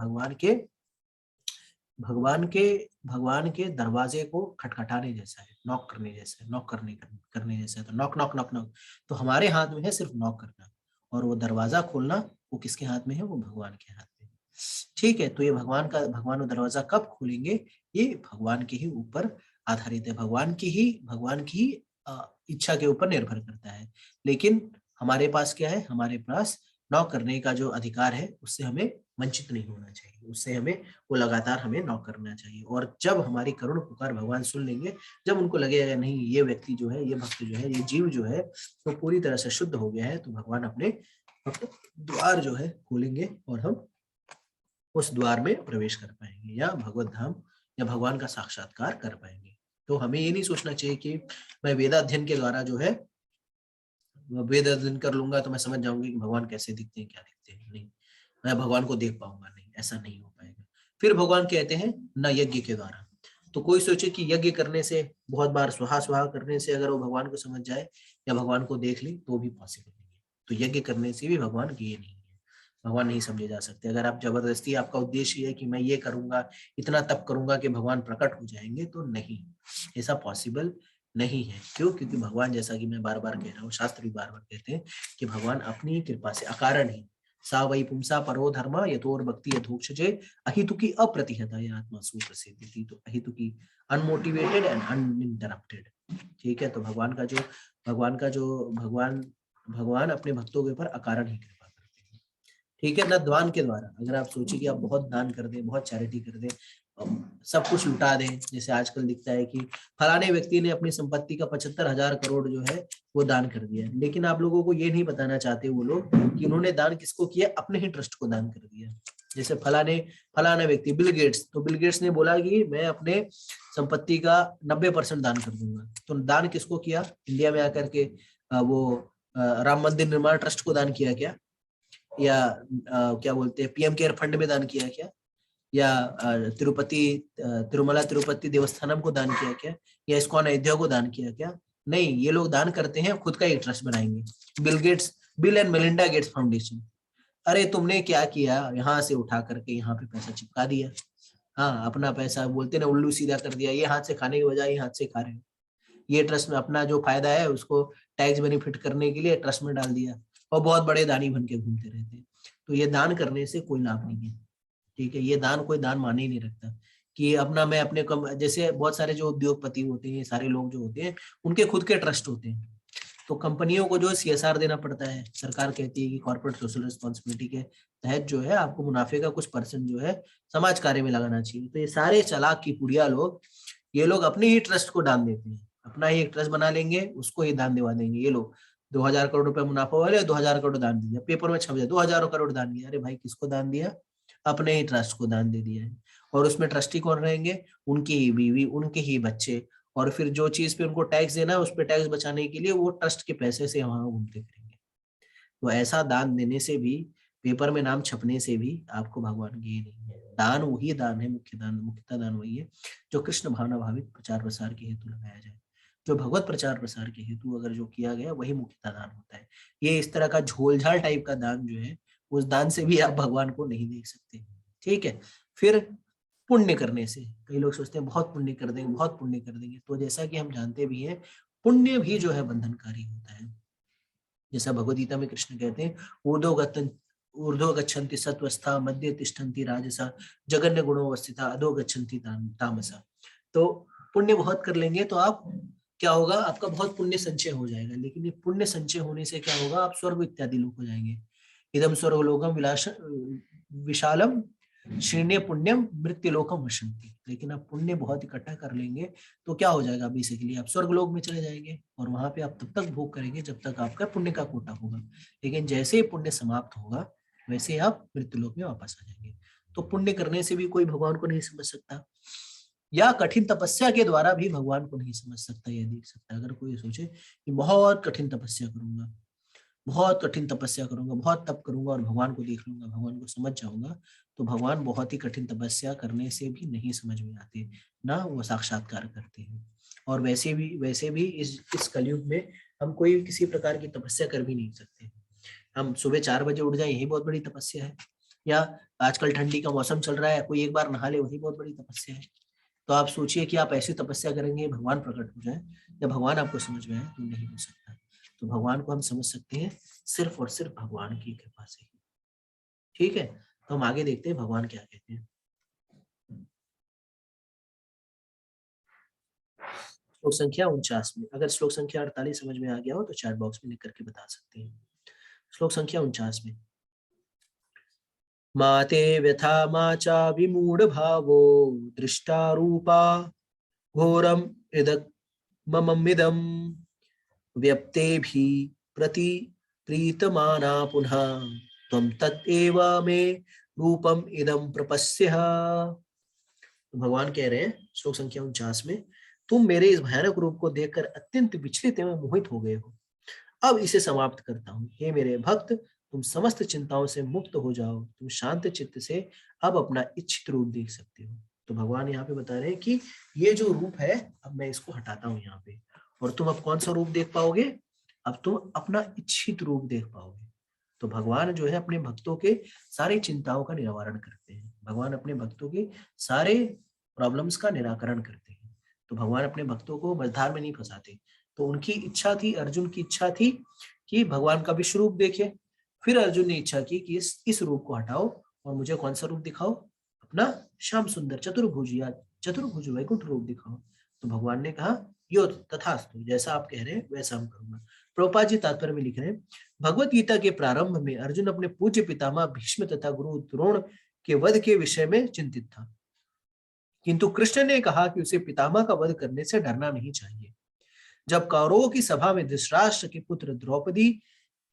भगवान के दरवाजे को खटखटाने जैसा है, नॉक करने जैसा है, नॉक करने जैसा है। तो नॉक नॉक नॉक नॉक, तो हमारे हाथ में है सिर्फ नॉक करना, और वो दरवाजा खोलना वो किसके हाथ में है? वो भगवान के हाथ में। ठीक है, तो ये भगवान वो दरवाजा कब खोलेंगे? ये भगवान के ही ऊपर आधारित है, भगवान की इच्छा के ऊपर निर्भर करता है। लेकिन हमारे पास क्या है? हमारे पास नॉक करने का जो अधिकार है, उससे हमें वंचित नहीं होना चाहिए, उससे हमें वो लगातार हमें नॉक करना चाहिए। और जब हमारी करुण पुकार भगवान सुन लेंगे, जब उनको लगेगा नहीं ये व्यक्ति जो है, ये भक्त जो है, ये जीव जो है, तो पूरी तरह से शुद्ध हो गया है, तो भगवान अपने द्वार जो है खोलेंगे और हम उस द्वार में प्रवेश कर पाएंगे, या भगवत धाम या भगवान का साक्षात्कार कर पाएंगे। तो हमें ये नहीं सोचना चाहिए कि मैं वेदाध्ययन के द्वारा जो है, वेद अध्ययन कर लूंगा तो मैं समझ जाऊंगी कि भगवान कैसे दिखते हैं, क्या दिखते हैं। नहीं, मैं भगवान को देख पाऊंगा, नहीं, ऐसा नहीं हो पाएगा। फिर भगवान कहते हैं न यज्ञ के द्वारा। तो कोई सोचे कि यज्ञ करने से, बहुत बार सुहा सुहा करने से अगर वो भगवान को समझ जाए या भगवान को देख ले, तो भी पॉसिबल नहीं है। तो यज्ञ करने से भी भगवान की ये नहीं है, भगवान नहीं समझे जा सकते। अगर आप जबरदस्ती, आपका उद्देश्य है कि मैं ये करूंगा, इतना तप करूंगा कि भगवान प्रकट हो जाएंगे, तो नहीं, ऐसा पॉसिबल नहीं है। क्यों? क्योंकि भगवान, जैसा कि मैं बार बार कह रहा हूँ, शास्त्र भी बार बार कहते हैं कि भगवान अपनी कृपा से अकारण ही सा वही पुंसा परो धर्म यथोर भक्ति यथोक्षजे अहितु की अप्रतिहता या आत्मा सुप्रसिद्धि थी। तो अहितु की अनमोटिवेटेड एंड अनइंटरप्टेड। ठीक है, तो भगवान अपने भक्तों के ऊपर अकारण ही कृपा करते हैं। ठीक है, न दान के द्वारा। अगर आप सोचिए कि आप बहुत दान कर दें, बहुत चैरिटी कर दें, सब कुछ लुटा दें, जैसे आजकल दिखता है कि फलाने व्यक्ति ने अपनी संपत्ति का 75,000 करोड़ जो है वो दान कर दिया, लेकिन आप लोगों को ये नहीं बताना चाहते वो लोग कि उन्होंने दान किसको किया? अपने ही ट्रस्ट को दान कर दिया। जैसे फलाना व्यक्ति बिल गेट्स, तो बिल गेट्स ने बोला कि मैं अपने संपत्ति का 90% दान कर दूंगा। तो दान किसको किया? इंडिया में आकर के राम मंदिर निर्माण ट्रस्ट को दान किया क्या? या क्या बोलते हैं, पीएम केयर फंड में दान किया क्या? या तिरुमला तिरुपति देवस्थानम को दान किया क्या? या इस्कॉन अयोध्या को दान किया क्या? नहीं, ये लोग दान करते हैं, खुद का एक ट्रस्ट बनाएंगे, bill and Melinda Gates foundation. अरे तुमने क्या किया, यहाँ से उठा करके यहाँ पे पैसा चिपका दिया। हाँ, अपना पैसा बोलते ना, उल्लू सीधा कर दिया, ये हाथ से खाने के बजाय ये हाथ से खा रहे हो। ये ट्रस्ट में अपना जो फायदा है उसको टैक्स बेनिफिट करने के लिए ट्रस्ट में डाल दिया, और बहुत बड़े दानी बन के घूमते रहते हैं। तो ये दान करने से कोई लाभ नहीं है, ठीक है। ये दान कोई दान माने ही नहीं रखता कि अपना मैं अपने जैसे बहुत सारे जो उद्योगपति होते हैं, सारे लोग जो होते हैं, उनके खुद के ट्रस्ट होते हैं। तो कंपनियों को जो CSR देना पड़ता है, सरकार कहती है कि कॉर्पोरेट सोशल रिस्पॉन्सिबिलिटी के तहत जो है आपको मुनाफे का कुछ % जो है समाज कार्य में लगाना चाहिए। तो ये सारे चालाक की पुड़िया लोग, ये लोग अपने ही ट्रस्ट को दान देते हैं, अपना ही एक ट्रस्ट बना लेंगे, उसको ही दान दिवा देंगे। ये लोग 2000 करोड़ रुपए मुनाफा वाले 2000 करोड़ दान दिया, पेपर में छप जाए 2000 करोड़ दान दिया। अरे भाई, किसको दान दिया? अपने ही ट्रस्ट को दान दे दिया है। और उसमें ट्रस्टी कौन रहेंगे? उनकी ही बीवी, उनके ही बच्चे। और फिर जो चीज पे उनको टैक्स देना है, उस पे टैक्स बचाने के लिए वो ट्रस्ट के पैसे से वहां घूमते फिरेंगे। तो ऐसा दान देने से भी, पेपर में नाम छपने से भी आपको भगवान की ये नहीं है। दान वही दान है, मुख्यता दान वही है जो कृष्ण भावना भावित प्रचार प्रसार के हेतु लगाया जाए। जो भगवत प्रचार प्रसार के हेतु अगर जो किया गया, वही मुख्यता दान होता है। ये इस तरह का झोलझाल टाइप का दान जो है, उस दान से भी आप भगवान को नहीं देख सकते, ठीक है। फिर पुण्य करने से, कई लोग सोचते हैं बहुत पुण्य कर देंगे, बहुत पुण्य कर देंगे। तो जैसा कि हम जानते भी हैं, पुण्य भी जो है बंधनकारी होता है। जैसा भगवद गीता में कृष्ण कहते हैं, ऊर्ध्व गच्छन्ति सत्वस्था, मध्य तिष्ठन्ति राजसा, जगन्य गुणोवस्थिता, अधो गच्छन्ति तामसा। तो पुण्य बहुत कर लेंगे तो आप क्या होगा, आपका बहुत पुण्य संचय हो जाएगा। लेकिन ये पुण्य संचय होने से क्या होगा, आप स्वर्ग इत्यादि लोग हो जाएंगे। इदम स्वर्गलोकम विशालम शीर्ण्य पुण्यम मृत्युलोकम वसंती। लेकिन आप पुण्य बहुत इकट्ठा कर लेंगे तो क्या हो जाएगा, बेसिकली आप स्वर्ग लोक में चले जाएंगे, और वहां पे आप तब तक भोग करेंगे जब तक आपका पुण्य का कोटा होगा। लेकिन जैसे ही पुण्य समाप्त होगा, वैसे ही आप मृत्यु लोक में वापस आ जाएंगे। तो पुण्य करने से भी कोई भगवान को नहीं समझ सकता, या कठिन तपस्या के द्वारा भी भगवान को नहीं समझ सकता या देख सकता। अगर कोई सोचे कि बहुत कठिन तपस्या करूंगा, बहुत कठिन तपस्या करूंगा, बहुत तप करूंगा और भगवान को देख लूंगा, भगवान को समझ जाऊंगा, तो भगवान बहुत ही कठिन तपस्या करने से भी नहीं समझ में आते, ना वो साक्षात्कार करते हैं। और वैसे भी इस कलयुग में हम कोई किसी प्रकार की तपस्या कर भी नहीं सकते। हम सुबह 4 बजे उठ जाए, यही बहुत बड़ी तपस्या है। या आजकल ठंडी का मौसम चल रहा है, कोई एक बार नहा ले, वही बहुत बड़ी तपस्या है। तो आप सोचिए कि आप ऐसी तपस्या करेंगे, भगवान प्रकट हो जाए, या भगवान आपको समझ में आए, तो नहीं हो सकता। तो भगवान को हम समझ सकते हैं सिर्फ और सिर्फ भगवान की कृपा से, ठीक है। तो हम आगे देखते हैं भगवान क्या कहते हैं। श्लोक संख्या 49 में, अगर श्लोक संख्या 48 समझ में आ गया हो तो चैट बॉक्स में लिख करके बता सकते हैं। श्लोक संख्या 49 में, माते व्यथा माचा विमूढ़ भावो दृष्टा रूपा घोरम इदक मममिदम व्यप्ते भी प्रति प्रीतमाना पुनः त्वं तत्एव मे रूपम इदम प्रपस्यः। भगवान कह रहे हैं श्लोक संख्या 49 में, तुम मेरे इस भयानक रूप को देखकर अत्यंत विचलित एवं मोहित हो गए हो। अब इसे समाप्त करता हूँ। हे मेरे भक्त, तुम समस्त चिंताओं से मुक्त हो जाओ, तुम शांत चित्त से अब अपना इच्छित रूप देख सकते हो। तो भगवान यहाँ पे बता रहे हैं कि ये जो रूप है, अब मैं इसको हटाता हूँ यहाँ पे, और तुम अब कौन सा रूप देख पाओगे, अब तुम अपना इच्छित रूप देख पाओगे। तो भगवान जो है अपने भक्तों के सारी चिंताओं का निवारण करते हैं। भगवान अपने भक्तों के सारे प्रॉब्लम्स का निराकरण करते हैं। तो भगवान अपने भक्तों को बंधार में नहीं फंसाते। तो उनकी इच्छा थी, अर्जुन की इच्छा थी कि भगवान का विश्व रूप देखे। फिर अर्जुन ने इच्छा की कि इस रूप को हटाओ और मुझे कौन सा रूप दिखाओ, अपना श्याम सुंदर चतुर्भुज या चतुर्भुज वैकुंठ रूप दिखाओ। तो भगवान ने कहा यो तथास्तु, जैसा आप कह रहे हैं वैसा हम करूंगा। प्रभुपाद जी तात्पर्य में लिख रहे हैं, भगवत गीता के प्रारंभ में अर्जुन अपने पूज्य पितामह भीष्म तथा गुरु द्रोण के वध के विषय में चिंतित था, किंतु कृष्ण ने कहा कि उसे पितामह का वध करने से डरना नहीं चाहिए। जब कौरवों की सभा में धृतराष्ट्र के पुत्र द्रौपदी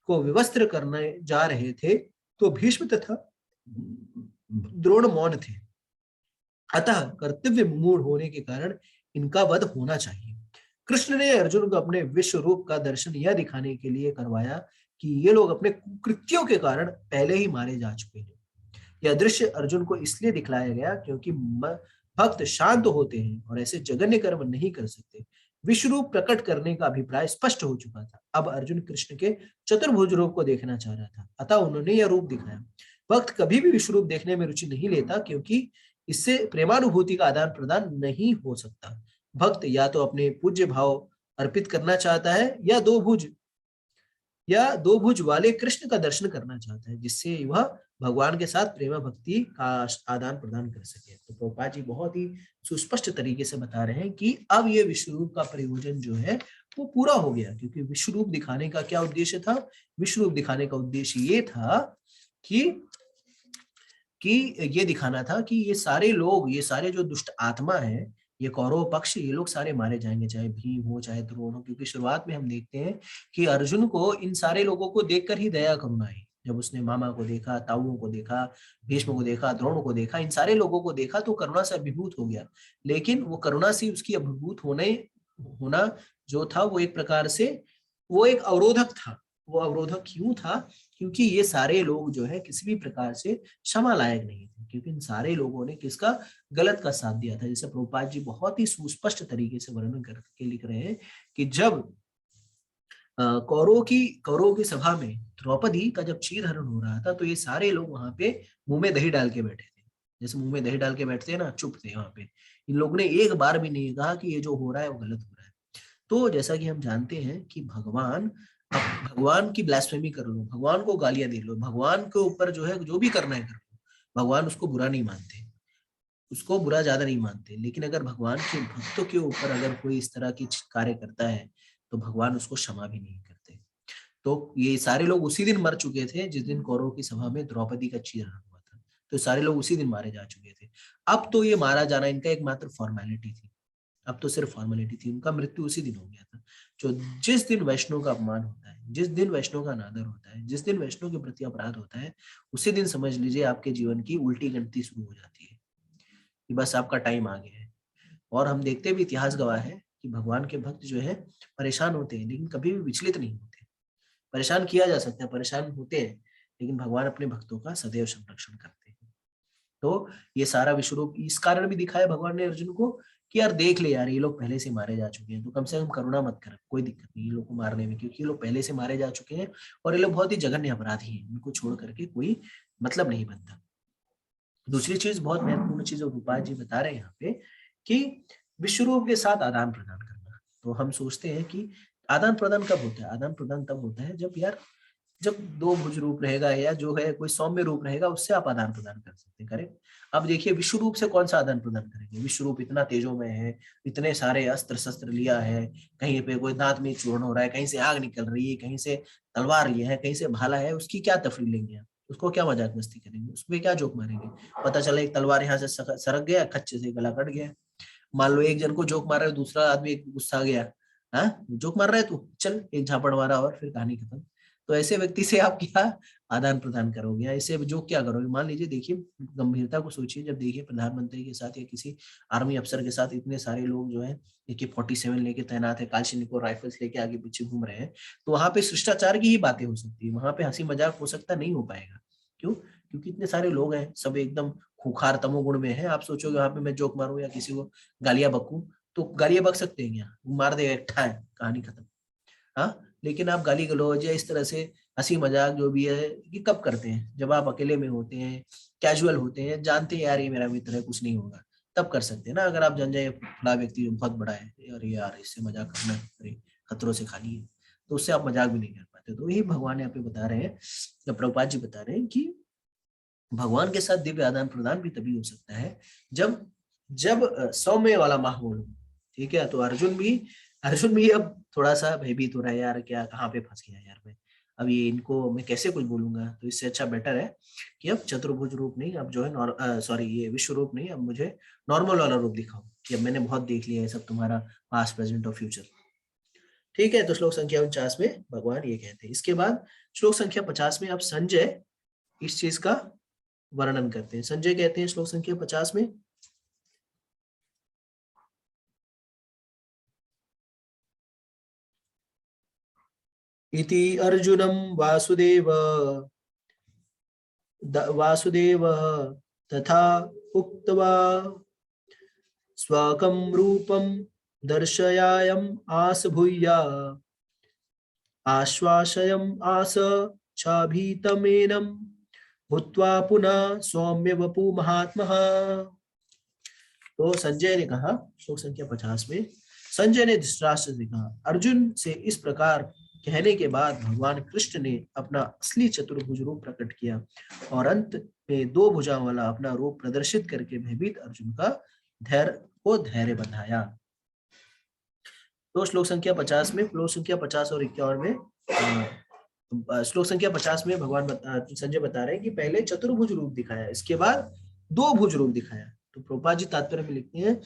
को विवस्त्र करने जा रहे थे, तो भीष्म तथा द्रोण मौन थे, अतः कर्तव्य मूढ़ होने के कारण इनका वध होना चाहिए। कृष्ण ने अर्जुन को अपने विश्व रूप का दर्शन यह दिखाने के लिए करवाया कि ये लोग अपने कृत्यों के कारण पहले ही मारे जा चुके हैं। यह दृश्य अर्जुन को इसलिए दिखलाया गया क्योंकि भक्त शांत होते हैं और ऐसे जघन्य कर्म नहीं कर सकते। विश्व रूप प्रकट करने का अभिप्राय स्पष्ट हो चुका था। अब अर्जुन कृष्ण के चतुर्भुज रूप को देखना चाह रहा था, अतः उन्होंने यह रूप दिखाया। भक्त कभी भी विश्व रूप देखने में रुचि नहीं लेता क्योंकि इससे प्रेमानुभूति का आदान प्रदान नहीं हो सकता। भक्त या तो अपने पूज्य भाव अर्पित करना चाहता है या दो भुज वाले कृष्ण का दर्शन करना चाहता है, जिससे वह भगवान के साथ प्रेम भक्ति का आदान प्रदान कर सके। तो प्रभुपाद जी बहुत ही सुस्पष्ट तरीके से बता रहे हैं कि अब ये विश्व रूप का प्रयोजन जो है वो पूरा हो गया, क्योंकि विश्व रूप दिखाने का क्या उद्देश्य था? विश्व रूप दिखाने का उद्देश्य ये था कि ये दिखाना था कि ये सारे लोग, ये सारे जो दुष्ट आत्मा है, ये कौरव पक्ष, ये लोग सारे मारे जाएंगे, चाहे भीम हो चाहे द्रोण हो। क्योंकि शुरुआत में हम देखते हैं कि अर्जुन को इन सारे लोगों को देखकर ही दया करुणा आई। जब उसने मामा को देखा, ताऊओं को देखा, भीष्म को देखा, द्रोण को देखा, इन सारे लोगों को देखा तो करुणा से अभिभूत हो गया। लेकिन वो करुणा से उसकी अभिभूत होना जो था वो एक प्रकार से वो एक अवरोधक था। वो अवरोधक क्यों था? क्योंकि ये सारे लोग जो है किसी भी प्रकार से क्षमा लायक नहीं थे, क्योंकि इन सारे लोगों ने किसका गलत का साथ दिया था। जैसे प्रभुपाद जी बहुत ही सुस्पष्ट तरीके से वर्णन करके लिख रहे हैं कि जब कौरवों की सभा में द्रौपदी का जब चीरहरण हो रहा था तो ये सारे लोग वहां पे मुंह में दही डाल के बैठे थे। जैसे मुंह में दही डाल के बैठते हैं ना, चुप थे वहां पे। इन लोगों ने एक बार भी नहीं कहा कि ये जो हो रहा है वो गलत हो रहा है। तो जैसा कि हम जानते हैं कि भगवान की ब्लास्फेमी कर लो, भगवान को गालियां दे लो, भगवान के ऊपर जो है जो भी करना है कर लो, भगवान उसको बुरा नहीं मानते, उसको बुरा ज्यादा नहीं मानते। लेकिन अगर भगवान के भक्तों के ऊपर अगर कोई इस तरह की कार्य करता है तो भगवान उसको क्षमा भी नहीं करते। तो ये सारे लोग उसी दिन मर चुके थे जिस दिन कौरवों की सभा में द्रौपदी का चीरहरण हुआ था। तो सारे लोग उसी दिन मारे जा चुके थे। अब तो ये मारा जाना इनका एकमात्र फॉर्मेलिटी थी। अब तो सिर्फ फॉर्मेलिटी थी, उनका मृत्यु उसी दिन हो गया था। जो जिस दिन वैष्णव का अपमान होता है, जिस दिन वैष्णव का अनादर होता है, जिस दिन वैष्णव के प्रति अपराध होता है, उसी दिन समझ लीजिए आपके जीवन की उल्टी गिनती शुरू हो जाती है कि बस आपका टाइम आ गया है। और हम देखते भी, इतिहास गवाह है कि भगवान के भक्त जो है परेशान होते हैं लेकिन कभी भी विचलित नहीं होते। परेशान किया जा सकता है, परेशान होते हैं, लेकिन भगवान अपने भक्तों का सदैव संरक्षण करते हैं। तो ये सारा विश्व रूप इस कारण भी दिखाया भगवान ने अर्जुन को कि यार देख ले यार, ये लोग पहले से मारे जा चुके हैं, तो कम से कम करुणा मत कर, कोई दिक्कत नहीं ये लोग को मारने में, क्योंकि ये लोग पहले से मारे जा चुके हैं और ये लोग बहुत ही जघन्य अपराधी हैं, इनको छोड़ करके कोई मतलब नहीं बनता। दूसरी चीज, बहुत महत्वपूर्ण चीज रूपाल जी बता रहे हैं यहाँ पे कि विश्व रूप के साथ आदान प्रदान करना। तो हम सोचते हैं कि आदान प्रदान कब होता है? आदान प्रदान तब होता है जब दो भुज रूप रहेगा या जो है कोई सौम्य रूप रहेगा, उससे आप आदान प्रदान कर सकते हैं। करेक्ट। अब देखिए विश्व रूप से कौन सा आदान प्रदान करेंगे? विश्व रूप इतना तेजोमय है, इतने सारे अस्त्र शस्त्र लिया है, कहीं पे कोई दांत में चूर्ण हो रहा है, कहीं से आग निकल रही है, कहीं से तलवार लिया है, कहीं से भाला है, उसकी क्या तफरीक लेंगे आप? उसको क्या मजाक मस्ती करेंगे? उसमें क्या जोक मारेंगे? पता चला एक तलवार यहाँ से सरक गया, खच्चे से गला कट गया। मान लो एक जन को जोक मार रहा है, दूसरा आदमी गुस्सा आ गया, हाँ जोक मार रहा है तू, चल एक झापड़ मारा और फिर कहानी खत्म। तो ऐसे व्यक्ति से आप क्या आदान प्रदान करोगे या ऐसे जो क्या करोगे? मान लीजिए, देखिए गंभीरता को सोचिए, जब देखिए प्रधानमंत्री के साथ या किसी आर्मी अफसर के साथ इतने सारे लोग जो है AK-47 लेके तैनात है, कालशिनिकोव राइफल्स लेके आगे पीछे घूम रहे हैं, तो वहां पे शिष्टाचार की ही बातें हो सकती है, वहां पे हंसी मजाक हो सकता नहीं हो पाएगा। क्यों? क्योंकि इतने सारे लोग हैं, सब एकदम खूंखार तमोगुण में है। आप सोचोगे वहां पे मैं जोक मारूं या किसी को गालियां बकूं, तो गालियां बक सकते हैं क्या? मार देगा, इकट्ठा है, कहानी खत्म। हाँ, लेकिन आप गाली गलौज या इस तरह से हंसी मजाक जो भी है ये कब करते हैं? जब आप अकेले में होते हैं, कैजुअल होते हैं, जानते हैं यार ये मेरा मित्र है, कुछ नहीं होगा, तब कर सकते हैं ना। अगर आप जान जाए फला व्यक्ति बहुत बड़ा है, अरे यार इससे मजाक करना है, अरे खतरों से खाली है, तो उससे आप मजाक भी नहीं कर पाते। तो यही भगवान यहाँ पे बता रहे हैं, प्रभुपाद जी बता रहे हैं कि भगवान के साथ दिव्य आदान प्रदान भी तभी हो सकता है जब जब सौम्य वाला माहौल हो। ठीक है, तो अर्जुन भी अब थोड़ा सा भयभीत हो रहा है, यार क्या कहाँ पे फंस गया यार मैं, अब ये इनको मैं कैसे कुछ बोलूंगा? तो इससे अच्छा बेटर है कि अब चतुर्भुज रूप नहीं, अब जो है सॉरी ये विश्व रूप नहीं, अब मुझे नॉर्मल वाला रूप दिखाओ कि अब मैंने बहुत देख लिया है सब तुम्हारा पास्ट प्रेजेंट और फ्यूचर। ठीक है, तो श्लोक संख्या 49 में भगवान ये कहते हैं। इसके बाद श्लोक संख्या 50 में अब संजय इस चीज का वर्णन करते हैं। संजय कहते हैं श्लोक संख्या 50 में, इति अर्जुनं वासुदेव तथा उक्त्वा स्वकं रूपं दर्शयायम् आस भूया आश्वासयम् आस चाभीतमेनं भूत्वा पुनः सौम्य वपु महात्मः। तो संजय ने कहा, श्लोक संख्या 50 में, संजय ने धृतराष्ट्र से कहा, अर्जुन से इस प्रकार कहने के बाद भगवान कृष्ण ने अपना असली चतुर्भुज रूप प्रकट किया और अंत में दो भुजाओं वाला अपना रूप प्रदर्शित करके भयभीत अर्जुन का धैर्य बंधाया। तो श्लोक संख्या 50 में, श्लोक संख्या 50 और 51 में, श्लोक संख्या 50 में भगवान संजय बता रहे हैं कि पहले चतुर्भुज रूप दिखाया, इसके बाद दो भुज रूप दिखाया। तो प्रभुपाद जी तात्पर्य में लिखते हैं,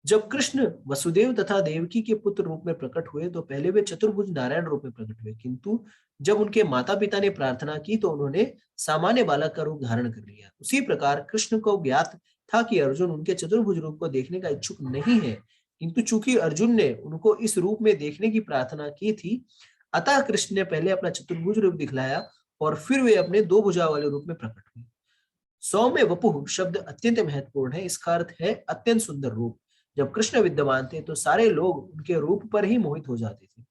जब कृष्ण वसुदेव तथा देवकी के पुत्र रूप में प्रकट हुए तो पहले वे चतुर्भुज नारायण रूप में प्रकट हुए, किंतु जब उनके माता पिता ने प्रार्थना की तो उन्होंने सामान्य बालक का रूप धारण कर लिया। उसी प्रकार कृष्ण को ज्ञात था कि अर्जुन उनके चतुर्भुज रूप को देखने का इच्छुक नहीं है, किंतु चूंकि अर्जुन ने उनको इस रूप में देखने की प्रार्थना की थी, अतः कृष्ण ने पहले अपना चतुर्भुज रूप दिखलाया और फिर वे अपने दो भुजा वाले रूप में प्रकट हुए। सौम्य वपुः शब्द अत्यंत महत्वपूर्ण है। इसका अर्थ है अत्यंत सुंदर रूप। जब कृष्ण विद्यमान थे तो सारे लोग उनके रूप पर ही मोहित हो जाते थे।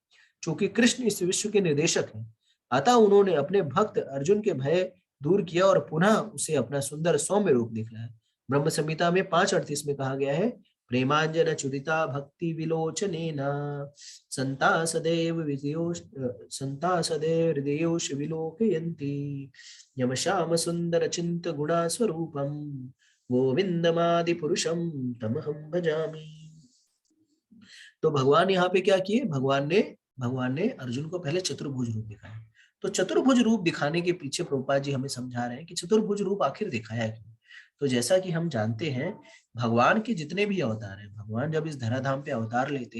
चूंकि कृष्ण इस विश्व के निर्देशक हैं, अतः उन्होंने अपने भक्त अर्जुन के भय दूर किया और पुनः उसे अपना सुंदर सौम्य रूप दिखलाया। ब्रह्म संहिता में 5:38 में कहा गया है, प्रेमांजन चुरिता भक्ति विलोचनेन संता सदैव हृदयोष विलोकयन्ति यम श्याम सुंदर चिंत गुणा स्वरूपम गोविंदमादि पुरुषम तमहं भजामि। तो भगवान यहाँ पे क्या किए, भगवान ने अर्जुन को पहले चतुर्भुज रूप दिखाया। तो चतुर्भुज रूप दिखाने के पीछे प्रभुपाद जी हमें समझा रहे हैं कि चतुर्भुज रूप आखिर दिखाया क्यों। तो जैसा कि हम जानते हैं, भगवान के जितने भी अवतार हैं, भगवान जब इस धराधाम पे अवतार लेते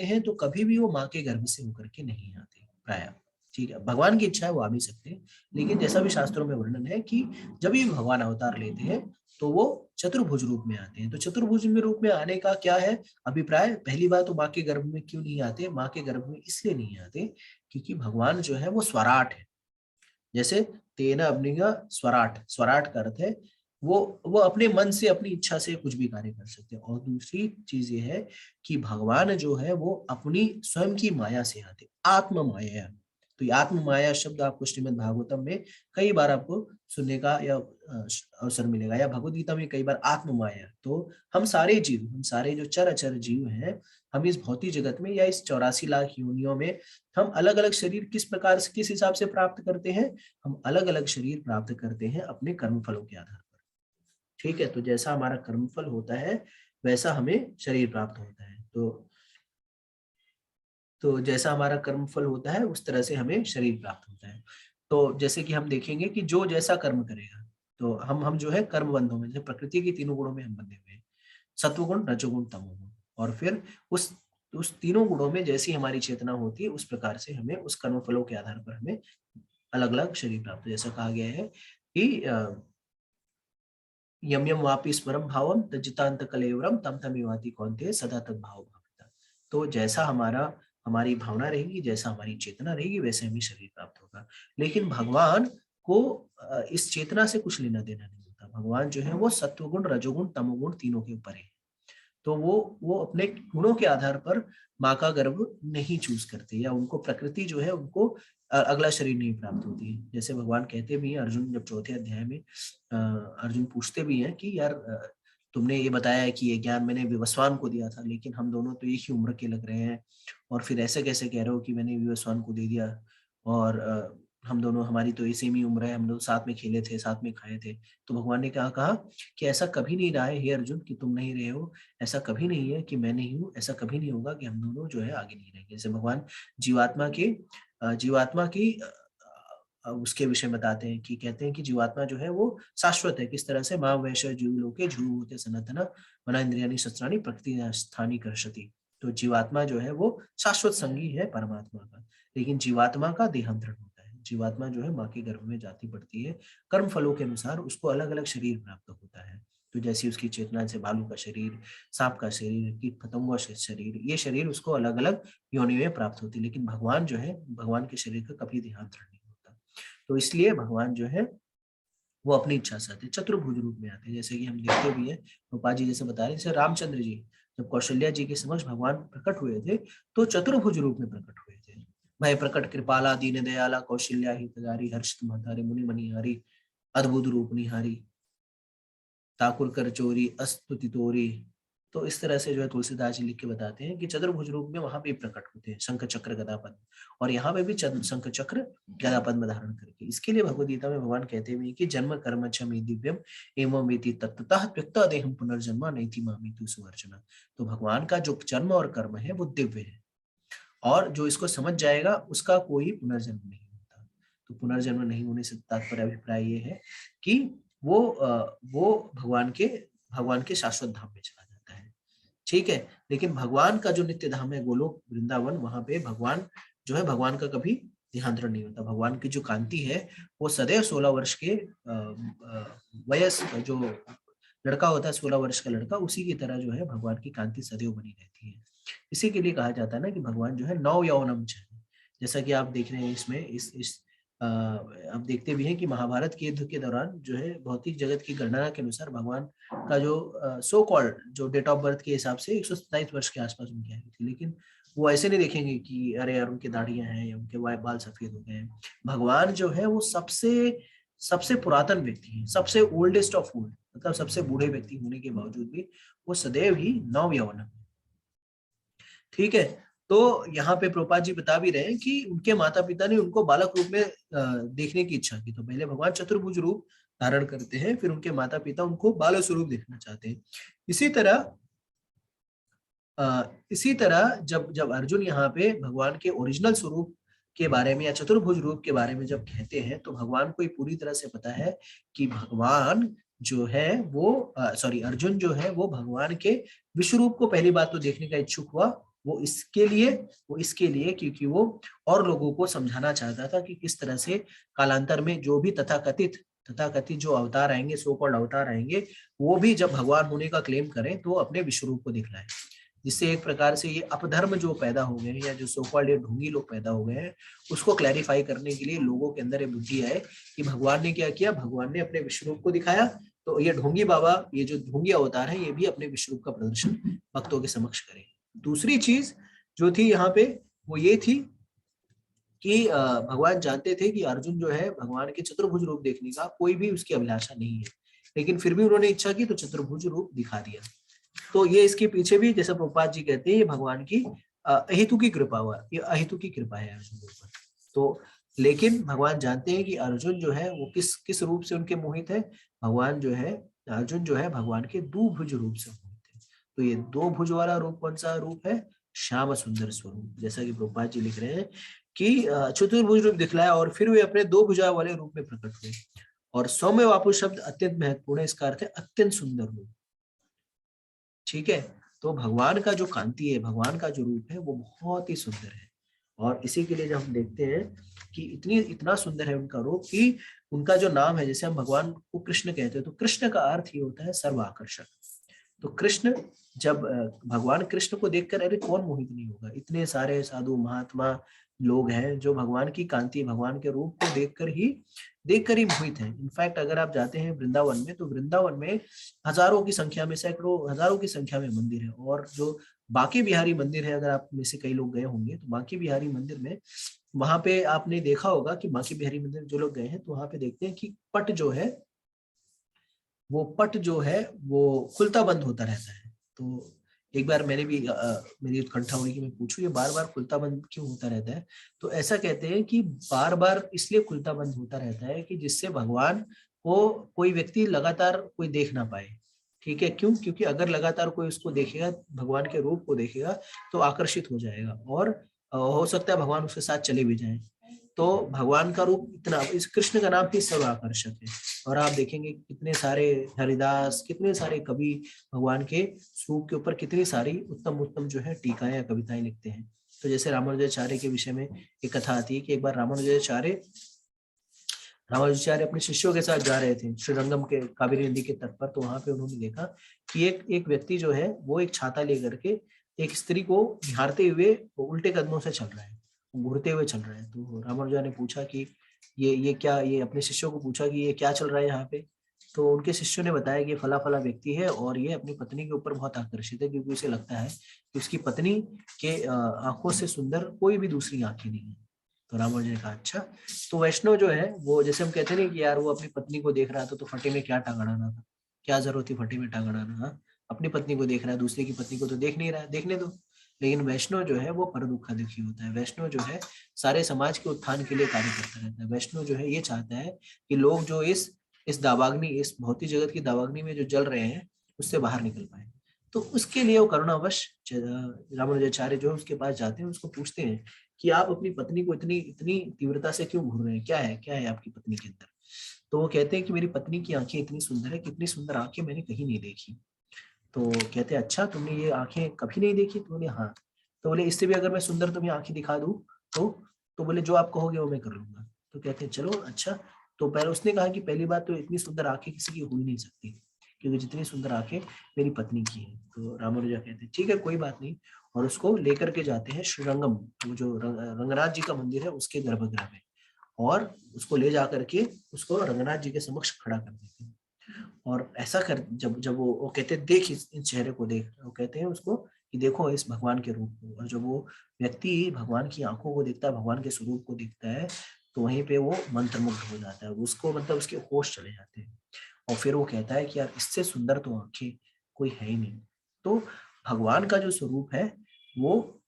हैं तो कभी भी वो माँ के गर्भ से होकर के नहीं आते प्राय। ठीक है, भगवान की इच्छा है वो आ भी सकते हैं, लेकिन जैसा भी शास्त्रों में वर्णन है कि जब भी भगवान अवतार लेते हैं तो वो चतुर्भुज रूप में आते हैं। तो चतुर्भुज में रूप में आने का क्या है अभिप्राय? पहली बात तो माँ के गर्भ में क्यों नहीं आते? माँ के गर्भ में इसलिए नहीं आते क्योंकि भगवान जो है वो स्वराट है। जैसे तेना अग्निगा स्वराट, स्वराट का अर्थ है वो अपने मन से अपनी इच्छा से कुछ भी कार्य कर सकते हैं। और दूसरी चीज ये है कि भगवान जो है वो अपनी स्वयं की माया से आते, आत्म माया। तो ये आत्म माया शब्द आपको श्रीमद् भागवतम में कई बार आपको सुनने का या अवसर मिलेगा, या भगवद गीता में कई बार आत्म माया। तो हम सारे जो चर जीव हैं, हम इस भौतिक जगत में या इस 84 लाख योनियों में हम अलग अलग शरीर किस प्रकार से किस हिसाब से प्राप्त करते हैं? हम अलग अलग शरीर प्राप्त करते हैं अपने कर्म फलों के आधार पर। ठीक है, तो जैसा हमारा कर्मफल होता है वैसा हमें शरीर प्राप्त होता है। तो जैसा हमारा कर्मफल होता है उस तरह से हमें शरीर प्राप्त होता है। तो जैसे कि हम देखेंगे कि जो जैसा कर्म करेगा, तो हम जो है कर्म बंधों में, जैसे प्रकृति के तीनों गुणों में हम बंधे हुए हैं, सत्वगुण, रजोगुण, तमोगुण। और फिर उस तीनों गुणों में जैसी हमारी चेतना होती है उस प्रकार से हमें उस कर्म फलों के आधार पर हमें अलग अलग शरीर प्राप्त। जैसा कहा गया है कि यम यम वापि स्मरम भावम तज्जितांत कलेवरम तम तम युवाति कौन्तेय सदा तद भाव भाविता। तो जैसा हमारी भावना रहेगी, जैसा हमारी चेतना रहेगी, वैसे हमें शरीर प्राप्त होगा। लेकिन भगवान को इस चेतना से कुछ लेना देना नहीं होता। भगवान जो है वो सत्वगुण, रजोगुण, तमोगुण तीनों के ऊपर है। तो वो अपने गुणों के आधार पर माँ का गर्भ नहीं चूज करते, या उनको प्रकृति जो है उनको अगला शरीर नहीं प्राप्त होती है। जैसे भगवान कहते भी हैं, अर्जुन जब 4थे अध्याय में अर्जुन पूछते भी हैं कि यार तुमने ये बताया है कि ये ज्ञान मैंने विवस्वान को दिया था, लेकिन हम दोनों तो एक ही उम्र के लग रहे हैं, और फिर ऐसे कैसे कह रहे हो कि मैंने विवस्वान को दे दिया? और हम दोनों, हमारी तो सेम ही उम्र है, हम लोग साथ में खेले थे, साथ में खाए थे। तो भगवान ने कहा कि ऐसा कभी नहीं रहा है हे अर्जुन कि तुम नहीं रहे हो, ऐसा कभी नहीं है कि मैं नहीं हूँ, ऐसा कभी नहीं होगा कि हम दोनों जो है आगे नहीं रहेंगे। जैसे भगवान जीवात्मा की उसके विषय बताते हैं कि कहते हैं कि जीवात्मा जो है वो शाश्वत है। किस तरह से? मां वैश्य जीव लोके जीव होते सनातन मना इंद्रियाणी शस्त्राणी प्रकृति स्थानी कर्षति। तो जीवात्मा जो है वो शाश्वत संगी है परमात्मा का, लेकिन जीवात्मा का देहांतरण होता है। जीवात्मा जो है माँ के गर्भ में जाती पड़ती है, कर्म फलों के अनुसार उसको अलग अलग शरीर प्राप्त होता है। तो जैसी उसकी चेतना से भालू का शरीर, सांप का शरीर, कीट पतंगों का शरीर, ये शरीर उसको अलग अलग योनि में प्राप्त होती है। लेकिन भगवान जो है, भगवान के शरीर का कभी देहांतरण नहीं होता। तो इसलिए भगवान जो है वो अपनी इच्छा से आते हैं, चतुर्भुज रूप में आते हैं। जैसे कि हम देखते भी हैं, गोपाल जी जैसे बता रहे हैं, जैसे रामचंद्र जी जब कौशल्या जी के समक्ष भगवान प्रकट हुए थे तो चतुर्भुज रूप में प्रकट हुए थे। भय प्रकट कृपाला दीन दयाला कौशल्या हितकारी हर्षित महतारी मुनि मनिहारी अद्भुत रूप निहारी ठाकुर कर चोरी अस्तुति तोरी। तो इस तरह से जो है तुलसीदास जी लिख के बताते हैं कि चतुर्भुज रूप में वहां पे प्रकट होते हैं, शंख चक्र गदा पद्म, और यहाँ पे भी शंख चक्र गदा पद्म धारण करके। इसके लिए भगवद गीता में भगवान कहते हुए कि जन्म कर्म च मे दिव्यम एवं वेति तत्ततः त्यक्ता देहम पुनर्जन्मा नैति मामितु सुवर्चना। तो भगवान का जो जन्म और कर्म है वो दिव्य है, और जो इसको समझ जाएगा उसका कोई पुनर्जन्म नहीं होता। तो पुनर्जन्म नहीं होने से तात्पर्य अभिप्राय ये है कि वो भगवान के शाश्वत धाम में चला जाता है। ठीक है, लेकिन भगवान का जो नित्य धाम है गोलोक वृंदावन, वहां पे भगवान जो है, भगवान का कभी देहांतरण नहीं होता। भगवान की जो कांति है वो सदैव 16 वर्ष के वयस जो लड़का होता है, 16 वर्ष का लड़का, उसी की तरह जो है भगवान की कांति सदैव बनी रहती है। इसी के लिए कहा जाता है ना कि भगवान जो है नव यौवनम च, जैसा कि आप देख रहे हैं इसमें इस आप देखते भी हैं कि महाभारत के युद्ध के दौरान जो है भौतिक जगत की गणना के अनुसार भगवान का जो सो कॉल्ड जो डेट ऑफ बर्थ के हिसाब से 127 वर्ष के आसपास उनकी आयु थी। लेकिन वो ऐसे नहीं देखेंगे कि अरे यार उनकी दाढ़ियां हैं या उनके बाल सफेद हो गए हैं। भगवान जो है वो सबसे सबसे पुरातन व्यक्ति है, सबसे ओल्डेस्ट ऑफ ओल्ड, मतलब सबसे बूढ़े व्यक्ति होने के बावजूद भी वो सदैव ही नव यौवन है। ठीक है, तो यहाँ पे प्रभुपाद जी बता भी रहे हैं कि उनके माता पिता ने उनको बालक रूप में देखने की इच्छा की। तो पहले भगवान चतुर्भुज रूप धारण करते हैं, फिर उनके माता पिता उनको बाल स्वरूप देखना चाहते हैं। इसी तरह जब जब अर्जुन यहाँ पे भगवान के ओरिजिनल स्वरूप के बारे में या चतुर्भुज रूप के बारे में जब कहते हैं, तो भगवान को पूरी तरह से पता है कि भगवान जो है वो अर्जुन जो है वो भगवान के विश्व रूप को पहली बात तो देखने का इच्छुक हुआ। वो इसके लिए क्योंकि वो और लोगों को समझाना चाहता था कि किस तरह से कालांतर में जो भी तथाकथित जो अवतार आएंगे, सो कॉल्ड अवतार आएंगे, वो भी जब भगवान होने का क्लेम करें तो अपने विश्व रूप को दिखलाएं। जिससे एक प्रकार से ये अपधर्म जो पैदा हो गए हैं या जो सो कॉल्ड ये ढोंगी लोग पैदा हो गए हैं, उसको क्लैरिफाई करने के लिए लोगों के अंदर ये बुद्धि आए कि भगवान ने क्या किया, भगवान ने अपने विश्व रूप को दिखाया, तो ये ढोंगी बाबा, ये जो ढोंगी अवतार है, ये भी अपने विश्व रूप का प्रदर्शन भक्तों के समक्ष करें। दूसरी चीज जो थी यहाँ पे वो ये थी कि भगवान जानते थे कि अर्जुन जो है भगवान के चतुर्भुज रूप देखने का कोई भी उसकी अभिलाषा नहीं है, लेकिन फिर भी उन्होंने इच्छा की तो चतुर्भुज रूप दिखा दिया। तो ये इसके पीछे भी जैसे प्रभुपाद जी कहते हैं ये भगवान की अहेतु की कृपा हुआ, ये अहेतु की कृपा है अर्जुन के ऊपर। तो लेकिन भगवान जानते हैं कि अर्जुन जो है वो किस किस रूप से उनके मोहित है। भगवान जो है अर्जुन जो है भगवान के दो भुज रूप से मोहित है। तो ये दो भुज वाला रूप कौन सा रूप है? श्याम सुंदर स्वरूप। जैसा कि प्रभुपाद जी लिख रहे हैं कि चतुर्भुज रूप दिखलाया और फिर वे अपने दो भुजा वाले रूप में प्रकट हुए। और सौम्य वापु शब्द अत्यंत महत्वपूर्ण है, इसका अर्थ है अत्यंत सुंदर रूप। ठीक है, तो भगवान का जो कांति है, भगवान का जो रूप है वो बहुत ही सुंदर है। और इसी के लिए जब हम देखते हैं कि इतना सुंदर है उनका रूप कि उनका जो नाम है, जैसे हम भगवान को कृष्ण कहते हैं, तो कृष्ण का अर्थ ये होता है सर्व आकर्षक। तो कृष्ण जब भगवान कृष्ण को देखकर अरे कौन मोहित नहीं होगा, इतने सारे साधु महात्मा लोग हैं जो भगवान की कांति, भगवान के रूप को देखकर ही मोहित हैं। इनफैक्ट अगर आप जाते हैं वृंदावन में, तो वृंदावन में हजारों की संख्या में, सैकड़ों हजारों की संख्या में मंदिर है। और जो बांके बिहारी मंदिर है, अगर आप में से कई लोग गए होंगे तो बांके बिहारी मंदिर में, वहां पे आपने देखा होगा कि बांके बिहारी मंदिर जो लोग गए हैं तो वहां पे देखते हैं कि पट जो है वो खुलता बंद होता रहता है। तो एक बार मैंने भी मेरी उत्कंठा हुई कि मैं पूछूं ये बार बार खुलता बंद क्यों होता रहता है। तो ऐसा कहते हैं कि बार बार इसलिए खुलता बंद होता रहता है कि जिससे भगवान को कोई व्यक्ति लगातार कोई देख ना पाए। ठीक है, क्यों? क्योंकि अगर लगातार कोई उसको देखेगा, भगवान के रूप को देखेगा, तो आकर्षित हो जाएगा और हो सकता है भगवान उसके साथ चले भी जाएं। तो भगवान का रूप इतना, इस कृष्ण का नाम ही सर्व आकर्षक है। और आप देखेंगे कितने सारे हरिदास, कितने सारे कवि भगवान के स्वरूप के ऊपर कितनी सारी उत्तम उत्तम जो है टीकाएं या कविताएं लिखते हैं। तो जैसे रामानुजाचार्य के विषय में एक कथा आती है कि एक बार रामानुजाचार्य रामानुजाचार्य अपने शिष्यों के साथ जा रहे थे श्रीरंगम के कावेरी नदी के तट पर, तो वहां पे उन्होंने देखा कि एक एक व्यक्ति जो है वो एक छाता लेकर के एक स्त्री को निहारते हुए उल्टे कदमों से चल रहा है, घूरते हुए चल रहा है। तो रामानुजा ने पूछा कि ये क्या, ये अपने शिष्यों को पूछा कि ये क्या चल रहा है यहाँ पे। तो उनके शिष्यों ने बताया कि ये फला फला व्यक्ति है और ये अपनी पत्नी के ऊपर बहुत आकर्षित है, क्योंकि उसे लगता है कि उसकी पत्नी के आंखों से सुंदर कोई भी दूसरी आंखें नहीं है। तो रामानुज ने कहा अच्छा। तो वैष्णव जो है वो, जैसे हम कहते हैं कि यार वो अपनी पत्नी को देख रहा था तो फटे में क्या टांग अड़ाना था, क्या जरूरत थी फटे में टांग अड़ाना। हाँ, अपनी पत्नी को देख रहा है, दूसरे की पत्नी को तो देख नहीं रहा है, देखने दो। लेकिन वैष्णव जो है वो पर दुखा दुखी होता है। वैष्णव जो है सारे समाज के उत्थान के लिए कार्य करता रहता है। वैष्णव जो है ये चाहता है कि लोग जो इस दावाग्नि, इस भौतिक जगत की दावाग्नि में जो जल रहे हैं उससे बाहर निकल पाए। तो उसके लिए वो करुणावश रामानुजाचार्य जो है उसके पास जाते हैं, उसको पूछते हैं कि आप अपनी पत्नी को इतनी इतनी तीव्रता से क्यों घूर रहे हैं, क्या है आपकी पत्नी के अंदर। तो वो कहते हैं कि मेरी पत्नी की आंखें इतनी सुंदर है कि इतनी सुंदर आंखें मैंने कहीं नहीं देखी। तो कहते हैं अच्छा, तुमने ये आंखें कभी नहीं देखी। तो बोले हाँ। तो बोले इससे भी अगर मैं सुंदर तुम्हें आंखें दिखा दूं तो बोले जो आप कहोगे वो मैं कर लूंगा। तो कहते हैं चलो अच्छा। तो पहले उसने कहा कि पहली बात तो इतनी सुंदर आंखें किसी की हो ही नहीं सकती, क्योंकि जितनी सुंदर आंखें मेरी पत्नी की है। तो रामानुजा कहते हैं ठीक है कोई बात नहीं, और उसको लेकर के जाते हैं श्रीरंगम, वो जो रंगनाथ जी का मंदिर है उसके गर्भगृह में, और उसको ले जा करके उसको रंगनाथ जी के समक्ष खड़ा कर देते हैं। और ऐसा कर, जब जब वो कहते हैं देख इस चेहरे को देख, वो कहते हैं उसको कि देखो इस भगवान के रूप को। और जब वो व्यक्ति भगवान की आंखों को देखता है, भगवान के स्वरूप को देखता है, तो वहीं पे वो मंत्रमुग्ध हो जाता है, उसको मतलब उसके होश चले जाते हैं। और फिर वो कहता है कि यार इससे सुंदर तो आंखें कोई है ही नहीं। तो भगवान का जो स्वरूप है वो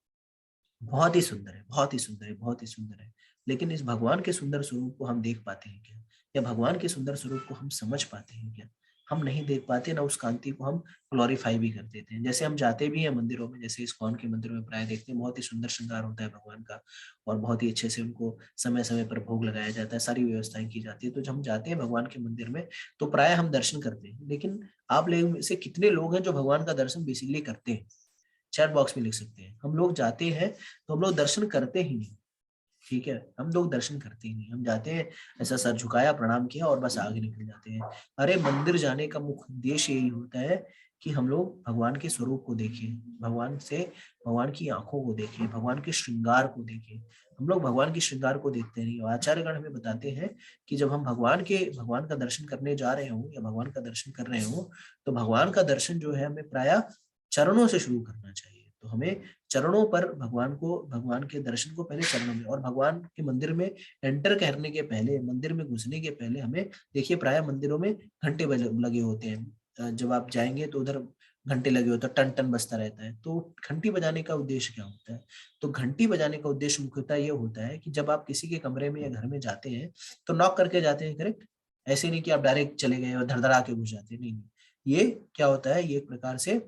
बहुत ही सुंदर है, बहुत ही सुंदर है, बहुत ही सुंदर है। लेकिन इस भगवान के सुंदर स्वरूप को हम देख पाते हैं क्या, या भगवान के सुंदर स्वरूप को हम समझ पाते हैं क्या? हम नहीं देख पाते ना, उस कांति को हम ग्लोरीफाई भी कर देते हैं। जैसे हम जाते भी हैं मंदिरों में, जैसे इस्कॉन के मंदिरों में प्राय देखते हैं बहुत ही सुंदर श्रृंगार होता है भगवान का, और बहुत ही अच्छे से उनको समय समय पर भोग लगाया जाता है, सारी व्यवस्थाएं की जाती है। तो जब हम जाते हैं भगवान के मंदिर में तो प्राय हम दर्शन करते हैं। लेकिन आप लोग में से कितने लोग हैं जो भगवान का दर्शन बेसिकली करते हैं? चैट बॉक्स में लिख सकते हैं। हम लोग जाते हैं तो हम लोग दर्शन करते ही नहीं। ठीक है, हम लोग दर्शन करते ही नहीं, हम जाते हैं ऐसा सर झुकाया, प्रणाम किया और बस आगे निकल जाते हैं। अरे मंदिर जाने का मुख्य उद्देश्य यही होता है कि हम लोग भगवान के स्वरूप को देखें, भगवान की आंखों को देखें, भगवान के श्रृंगार को देखें। हम लोग भगवान के श्रृंगार को देखते नहीं। और आचार्यगण हमें बताते हैं कि जब हम भगवान का दर्शन करने जा रहे हो या भगवान का दर्शन कर रहे हो, तो भगवान का दर्शन जो है हमें प्राय चरणों से शुरू करना चाहिए। तो हमें चरणों पर भगवान के दर्शन को पहले चरणों में, और भगवान के मंदिर में एंटर करने के पहले, मंदिर में घुसने के पहले हमें, देखिए प्राय मंदिरों में घंटे लगे होते हैं। जब आप जाएंगे तो उधर घंटे लगे होते हैं, टन टन बजता रहता है। तो घंटी बजाने का उद्देश्य क्या होता है? तो घंटी बजाने का उद्देश्य मुख्यतः ये होता है कि जब आप किसी के कमरे में या घर में जाते हैं तो नॉक करके जाते हैं, करेक्ट? ऐसे नहीं कि आप डायरेक्ट चले गए और धड़धड़ा के घुस जाते हैं, नहीं। ये क्या होता है, ये एक प्रकार से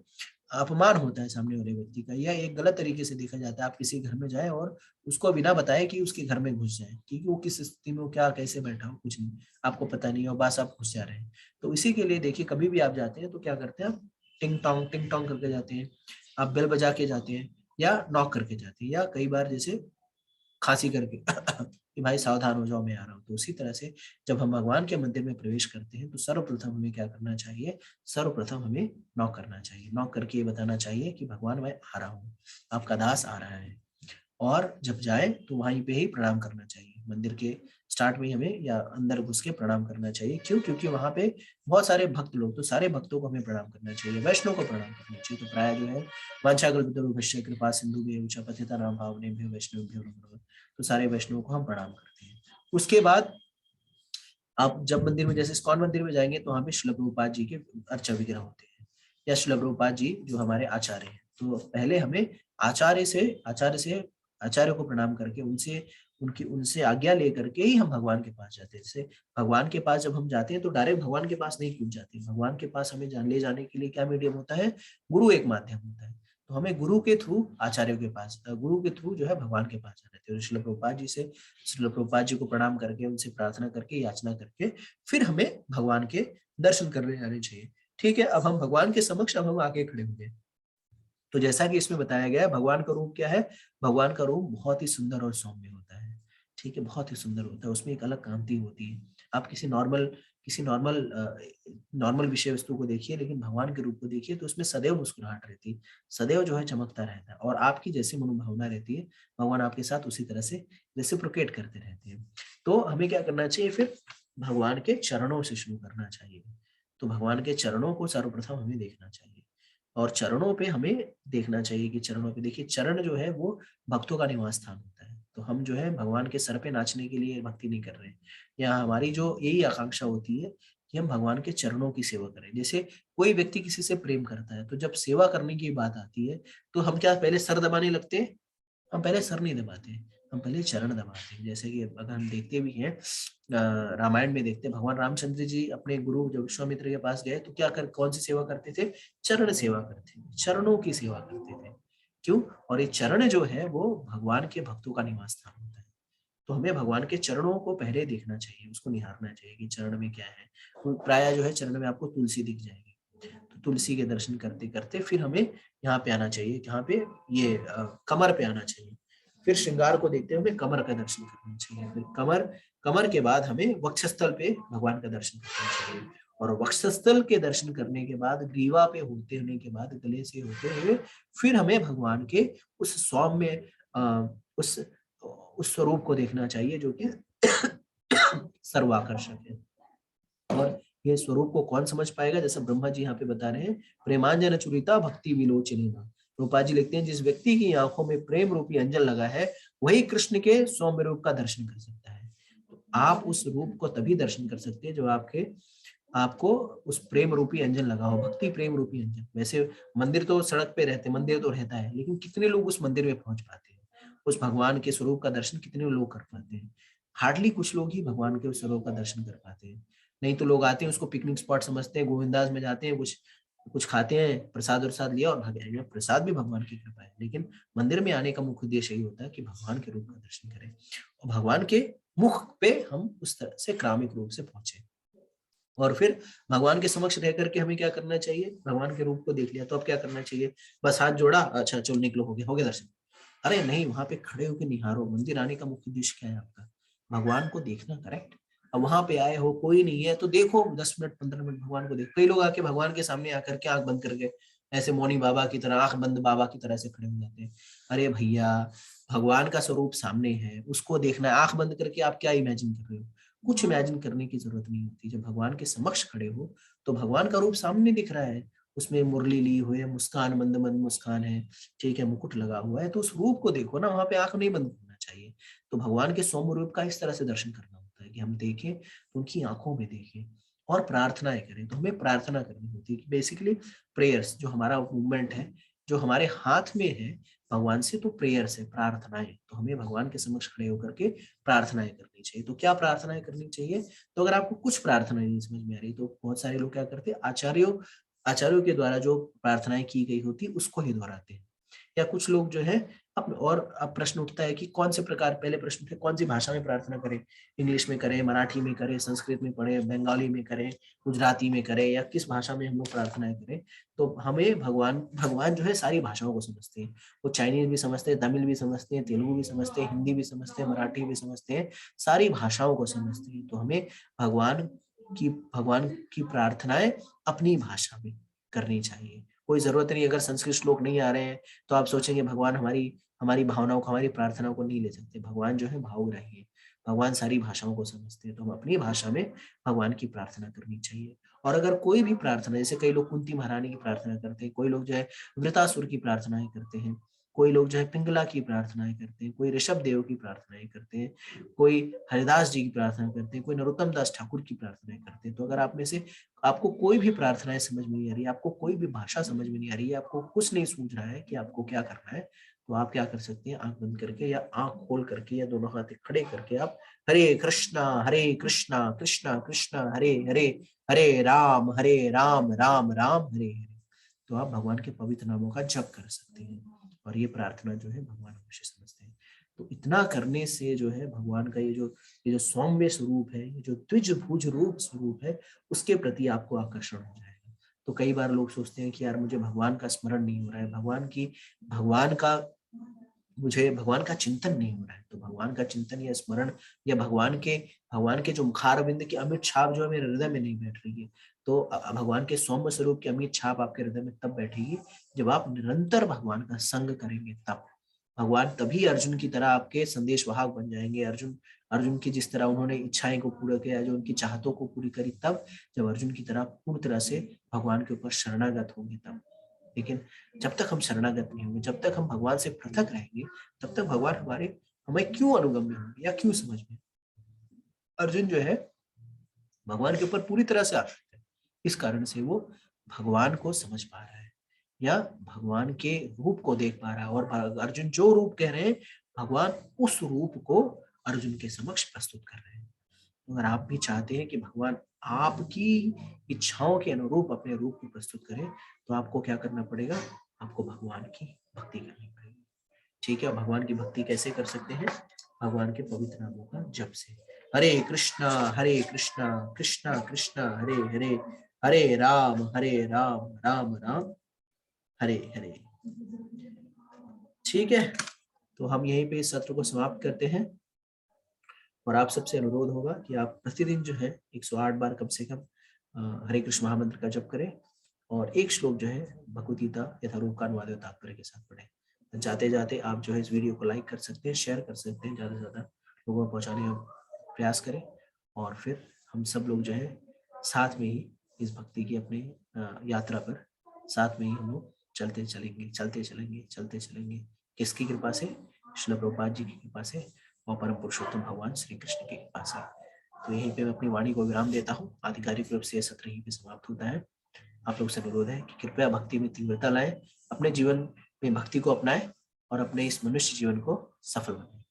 अपमान होता है सामने वाले व्यक्ति का, या एक गलत तरीके से देखा जाता है। आप किसी घर में जाए और उसको बिना बताए कि उसके घर में घुस जाए, क्योंकि वो किस स्थिति में, वो क्या कैसे बैठा हो, कुछ नहीं आपको पता नहीं है, और बस आप घुस जा रहे हैं। तो इसी के लिए देखिए कभी भी आप जाते हैं तो क्या करते हैं, आप टिंग टोंग करके जाते हैं, आप बेल बजा के जाते हैं, या नॉक करके जाते हैं, या कई बार जैसे खांसी करके कि भाई सावधान हो जाओ मैं आ रहा हूँ। तो उसी तरह से जब हम भगवान के मंदिर में प्रवेश करते हैं तो सर्वप्रथम हमें क्या करना चाहिए, सर्वप्रथम हमें नॉक करना चाहिए। नॉक करके ये बताना चाहिए कि भगवान मैं आ रहा हूँ, आपका दास आ रहा है। और जब जाए तो वहीं पे ही प्रणाम करना चाहिए, मंदिर के स्टार्ट में ही हमें या अंदर घुस के प्रणाम करना चाहिए। क्यों? क्योंकि वहां पे बहुत सारे भक्त लोग, तो सारे भक्तों को हमें प्रणाम करना चाहिए, वैष्णव को प्रणाम करना चाहिए। तो प्राय जो है वांछाकल्पितरुभ्यश्च कृपा सिंधुभ्येव च पतितानां पावनेभ्यो वैष्णवेभ्यो नमो नमः। तो सारे वैष्णवों को हम प्रणाम करते हैं। उसके बाद आप जब मंदिर में, जैसे इस्कॉन मंदिर में जाएंगे तो वहाँ पे श्रील प्रभुपाद जी के अर्चा विग्रह होते हैं, या श्रील प्रभुपाद जी जो हमारे आचार्य हैं। तो पहले हमें आचार्य को प्रणाम करके उनसे आज्ञा लेकर के ही हम भगवान के पास जाते हैं। जैसे भगवान के पास जब हम जाते हैं तो डायरेक्ट भगवान के पास नहीं पहुंच जाते। भगवान के पास हमें ले जाने के लिए क्या मीडियम होता है? गुरु एक माध्यम होता है। तो हमें गुरु के थ्रू आचार्यों के पास, गुरु के थ्रू जो है भगवान के पास जाना चाहिए। श्रील प्रभुपाद जी को प्रणाम करके, उनसे प्रार्थना करके, याचना करके फिर हमें भगवान के दर्शन करने जाने चाहिए। ठीक है, अब हम भगवान के समक्ष अब हम आके खड़े होंगे। तो जैसा कि इसमें बताया गया है, भगवान का रूप क्या है? भगवान का रूप बहुत ही सुंदर और सौम्य होता है। ठीक है, बहुत ही सुंदर होता है, उसमें एक अलग कांति होती है। आप किसी नॉर्मल विषय वस्तु को देखिए, लेकिन भगवान के रूप को देखिए तो उसमें सदैव मुस्कुराहट रहती है, सदैव जो है चमकता रहता है, और आपकी जैसी मनोभावना रहती है, भगवान आपके साथ उसी तरह से रेसिप्रोकेट करते रहते हैं। तो हमें क्या करना चाहिए फिर? भगवान के चरणों से शुरू करना चाहिए। तो भगवान के चरणों को सर्वप्रथम हमें देखना चाहिए, और चरणों पे हमें देखना चाहिए कि चरणों पे देखिए, चरण जो है वो भक्तों का निवास स्थान होता है। तो हम जो है भगवान के सर पे नाचने के लिए भक्ति नहीं कर रहे हैं, या हमारी जो यही आकांक्षा होती है कि हम भगवान के चरणों की सेवा करें। जैसे कोई व्यक्ति किसी से प्रेम करता है, तो जब सेवा करने की बात आती है, तो हम क्या पहले सर दबाने लगते हैं? हम पहले सर नहीं दबाते, हम पहले चरण दबाते हैं। जैसे कि अगर हम देखते भी हैं, रामायण में देखते हैं, भगवान रामचंद्र जी अपने गुरु जब विश्वामित्र के पास गए तो क्या कर कौन सी सेवा करते थे? चरण सेवा करते थे, चरणों की सेवा करते थे। क्यों? और ये चरण जो है वो भगवान के भक्तों का निवास स्थान होता है। तो हमें भगवान के चरणों को पहले देखना चाहिए, उसको निहारना चाहिए कि चरण में क्या है। तो प्राय जो है चरण में आपको तुलसी दिख जाएगी, तो तुलसी के दर्शन करते करते फिर हमें यहाँ पे आना चाहिए, यहाँ पे ये कमर पे आना चाहिए। फिर श्रृंगार को देखते हुए हमें कमर का दर्शन करना चाहिए। फिर कमर कमर के बाद हमें वक्षस्थल पे भगवान का दर्शन करना चाहिए, और वक्षस्थल के दर्शन करने के बाद ग्रीवा पे होते होने के बाद गले से होते हुए फिर हमें भगवान के उस सौम्य उस उस स्वरूप को देखना चाहिए जो कि सर्वाकर्षक है। और ये स्वरूप को कौन समझ पाएगा? जैसा ब्रह्मा जी यहाँ पे बता रहे हैं, प्रेमांजन चुरिता भक्ति विलोचनेना। रूपा जी लिखते हैं, जिस व्यक्ति की आंखों में प्रेम रूपी अंजन लगा है, वही कृष्ण के सौम्य रूप का दर्शन कर सकता है। तो आप उस रूप को तभी दर्शन कर सकते हैं जब आपको उस प्रेम रूपी अंजन लगा हो, भक्ति प्रेम रूपी अंजन। वैसे मंदिर तो सड़क पे रहते, मंदिर तो रहता है, लेकिन कितने लोग उस मंदिर में पहुंच पाते हैं? उस भगवान के स्वरूप का दर्शन कितने लोग कर पाते हैं? हार्डली कुछ लोग ही भगवान के उस स्वरूप का दर्शन कर पाते हैं। नहीं तो लोग आते हैं, उसको पिकनिक स्पॉट समझते हैं, गोविंदास में जाते हैं, कुछ कुछ खाते हैं, प्रसाद वरसाद लिया और भाग आएंगे। प्रसाद भी भगवान की कृपा है, लेकिन मंदिर में आने का मुख्य उद्देश्य यही होता है कि भगवान के रूप का दर्शन करें, और भगवान के मुख पे हम उस तरह से क्रामिक रूप से पहुंचे। और फिर भगवान के समक्ष रह करके हमें क्या करना चाहिए? भगवान के रूप को देख लिया तो अब क्या करना चाहिए? बस हाथ जोड़ा, अच्छा चलो निकलो, हो गया दर्शन? अरे नहीं, वहां पे खड़े होकर निहारो। मंदिर आने का मुख्य उद्देश्य क्या है आपका? भगवान को देखना, करेक्ट। अब वहां पे आए हो, कोई नहीं है, तो देखो 10 मिनट 15 मिनट भगवान को देखो। कई लोग आके भगवान के सामने आकर के आंख बंद करके ऐसे मौनी बाबा की तरह, आंख बंद बाबा की तरह से खड़े हो जाते हैं। अरे भैया, भगवान का स्वरूप सामने है, उसको देखना है। आंख बंद करके आप क्या इमेजिन कर रहे हो? कुछ इमेजिन करने की जरूरत नहीं होती। जब भगवान के समक्ष खड़े हो तो भगवान का रूप सामने दिख रहा है, उसमें मुरली ली हुई है, मुस्कान, मंद मंद मुस्कान है, ठीक है, मुकुट लगा हुआ है, तो उस रूप को देखो ना, वहां पे आंख नहीं बंद करना चाहिए। तो भगवान के सौम्य रूप का इस तरह से दर्शन करना होता है कि हम देखें तो उनकी आंखों में देखें, और प्रार्थनाएं करें। तो हमें प्रार्थना करनी होती है कि बेसिकली प्रेयर्स, जो हमारा मूवमेंट है, जो हमारे हाथ में है भगवान से, तो प्रेयर्स है, प्रार्थनाएं। तो हमें भगवान के समक्ष खड़े होकर के प्रार्थनाएं करनी चाहिए। तो क्या प्रार्थनाएं करनी चाहिए? तो अगर आपको कुछ प्रार्थनाएं नहीं समझ में आ रही, तो बहुत सारे लोग क्या करते हैं, आचार्यों के द्वारा जो प्रार्थनाएं की गई होती उसको ही दोहराते हैं। या कुछ लोग जो है अब प्रश्न उठता है कि कौन से प्रकार, पहले प्रश्न उठे कौन सी भाषा में प्रार्थना करें? इंग्लिश में करें, मराठी में करें, संस्कृत में पढ़े, बंगाली में करें, गुजराती में करें, या किस भाषा में हम लोग प्रार्थनाएं करें? तो हमें भगवान भगवान जो है सारी भाषाओं को समझते हैं। वो चाइनीज भी समझते हैं, तमिल भी समझते हैं, तेलुगु भी समझते हैं, हिंदी भी समझते हैं, मराठी भी समझते हैं, सारी भाषाओं को समझते हैं। तो हमें भगवान भगवान की प्रार्थनाएं अपनी भाषा में करनी चाहिए। कोई जरूरत नहीं, अगर संस्कृत श्लोक नहीं आ रहे हैं तो आप सोचेंगे भगवान हमारी हमारी भावनाओं को, हमारी प्रार्थनाओं को नहीं ले सकते। भगवान जो है भावग्राही है, भगवान सारी भाषाओं को समझते हैं। तो हम अपनी भाषा में भगवान की प्रार्थना करनी चाहिए। और अगर कोई भी प्रार्थना, जैसे कई लोग कुंती महारानी की प्रार्थना करते हैं, कोई लोग जो है वृतासुर की प्रार्थनाएं करते हैं, कोई लोग जो है पिंगला की प्रार्थनाएं करते हैं, कोई ऋषभ देव की प्रार्थनाएं करते हैं, कोई हरिदास जी की प्रार्थना करते हैं, कोई नरोत्तम दास ठाकुर की प्रार्थनाएं करते हैं। तो अगर आप में से आपको कोई भी प्रार्थनाएं समझ में नहीं आ रही, आपको कोई भी भाषा समझ में नहीं आ रही है, आपको कुछ नहीं सूझ रहा है कि आपको क्या करना है, तो आप क्या कर सकते हैं, आंख बंद करके या आंख खोल करके या दोनों हाथ खड़े करके आप हरे कृष्णा कृष्णा कृष्णा हरे हरे, हरे राम राम राम हरे हरे। तो आप भगवान के पवित्र नामों का जप कर सकते हैं, और ये प्रार्थना जो है भगवान हमेशा समझते हैं। तो इतना करने से जो है भगवान का ये जो सौम्य स्वरूप है, ये जो द्विजभुज रूप स्वरूप है, उसके प्रति आपको आकर्षण हो जाएगा। तो कई बार लोग सोचते हैं कि यार मुझे भगवान का स्मरण नहीं हो रहा है, भगवान मुझे भगवान का चिंतन नहीं हो रहा है, तो भगवान का चिंतन या स्मरण या भगवान के जो मुखारविंद की अमिट छाप जो है मेरे हृदय में नहीं बैठ रही है। तो भगवान के सौम्य स्वरूप की अमिट छाप आपके हृदय में तब बैठेगी जब आप निरंतर भगवान का संग करेंगे। तब भगवान तभी अर्जुन की तरह आपके संदेश वाहक बन जाएंगे। अर्जुन अर्जुन की जिस तरह उन्होंने इच्छाएं को पूरा किया, जो उनकी चाहतों को पूरी करी, तब जब अर्जुन की तरह पूर्ण तरह से भगवान के ऊपर शरणागत होंगे तब। लेकिन जब तक हम शरणागत नहीं होंगे, जब तक हम भगवान से पृथक रहेंगे, तब तक भगवान हमें क्यों अनुगम्य होंगे या क्यों समझ में। अर्जुन जो है भगवान के ऊपर पूरी तरह से आश्रित है, इस कारण से वो भगवान को समझ पा रहा है या भगवान के रूप को देख पा रहा है। और अर्जुन जो रूप कह रहे हैं, भगवान उस रूप को अर्जुन के समक्ष प्रस्तुत कर रहे हैं। अगर आप भी चाहते हैं कि भगवान आपकी इच्छाओं के अनुरूप अपने रूप को प्रस्तुत करें, तो आपको क्या करना पड़ेगा? आपको भगवान की भक्ति करनी पड़ेगी। ठीक है, भगवान की भक्ति कैसे कर सकते हैं? भगवान के पवित्र नामों का जप से। हरे कृष्णा कृष्णा कृष्णा हरे हरे, हरे राम राम राम हरे हरे। ठीक है, तो हम यहीं पे इस सत्र को समाप्त करते हैं। और आप सबसे अनुरोध होगा कि आप प्रतिदिन जो है 108 बार कम से कम हरे कृष्ण महामंत्र का जप करें और एक श्लोक जो है भगवद गीता यथारूप का अनुवाद और तात्पर्य के साथ पढ़ें। जाते जाते आप जो है इस वीडियो को लाइक कर सकते हैं, शेयर कर सकते हैं, ज़्यादा से ज़्यादा लोगों को पहुँचाने का प्रयास करें। और फिर हम सब लोग जो है साथ में ही इस भक्ति की अपनी यात्रा पर साथ में ही हम लोग चलते चलेंगे। किसकी कृपा से? श्रील प्रभुपाद जी की कृपा से और परम पुरुषोत्तम भगवान श्री कृष्ण की कृपा से। तो यहीं पे मैं अपनी वाणी को विराम देता हूँ। आधिकारिक रूप से यह सत्र यहीं पे समाप्त होता है। आप लोग से अनुरोध है कि कृपया भक्ति में तीव्रता लाएं, अपने जीवन में भक्ति को अपनाएं और अपने इस मनुष्य जीवन को सफल बनाएं।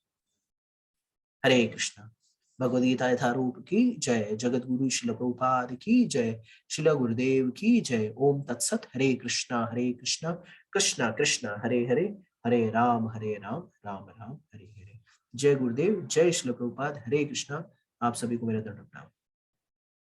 हरे कृष्णा। भगवद गीता यथारूप की जय। जगत गुरु श्रील प्रभुपाद की जय। श्रील गुरुदेव की जय। ओम तत्सत। हरे कृष्णा कृष्णा कृष्णा हरे हरे, हरे राम राम राम हरे हरे। जय गुरुदेव, जय श्रील प्रभुपाद। हरे कृष्णा। आप सभी को मेरा दंड प्रणाम।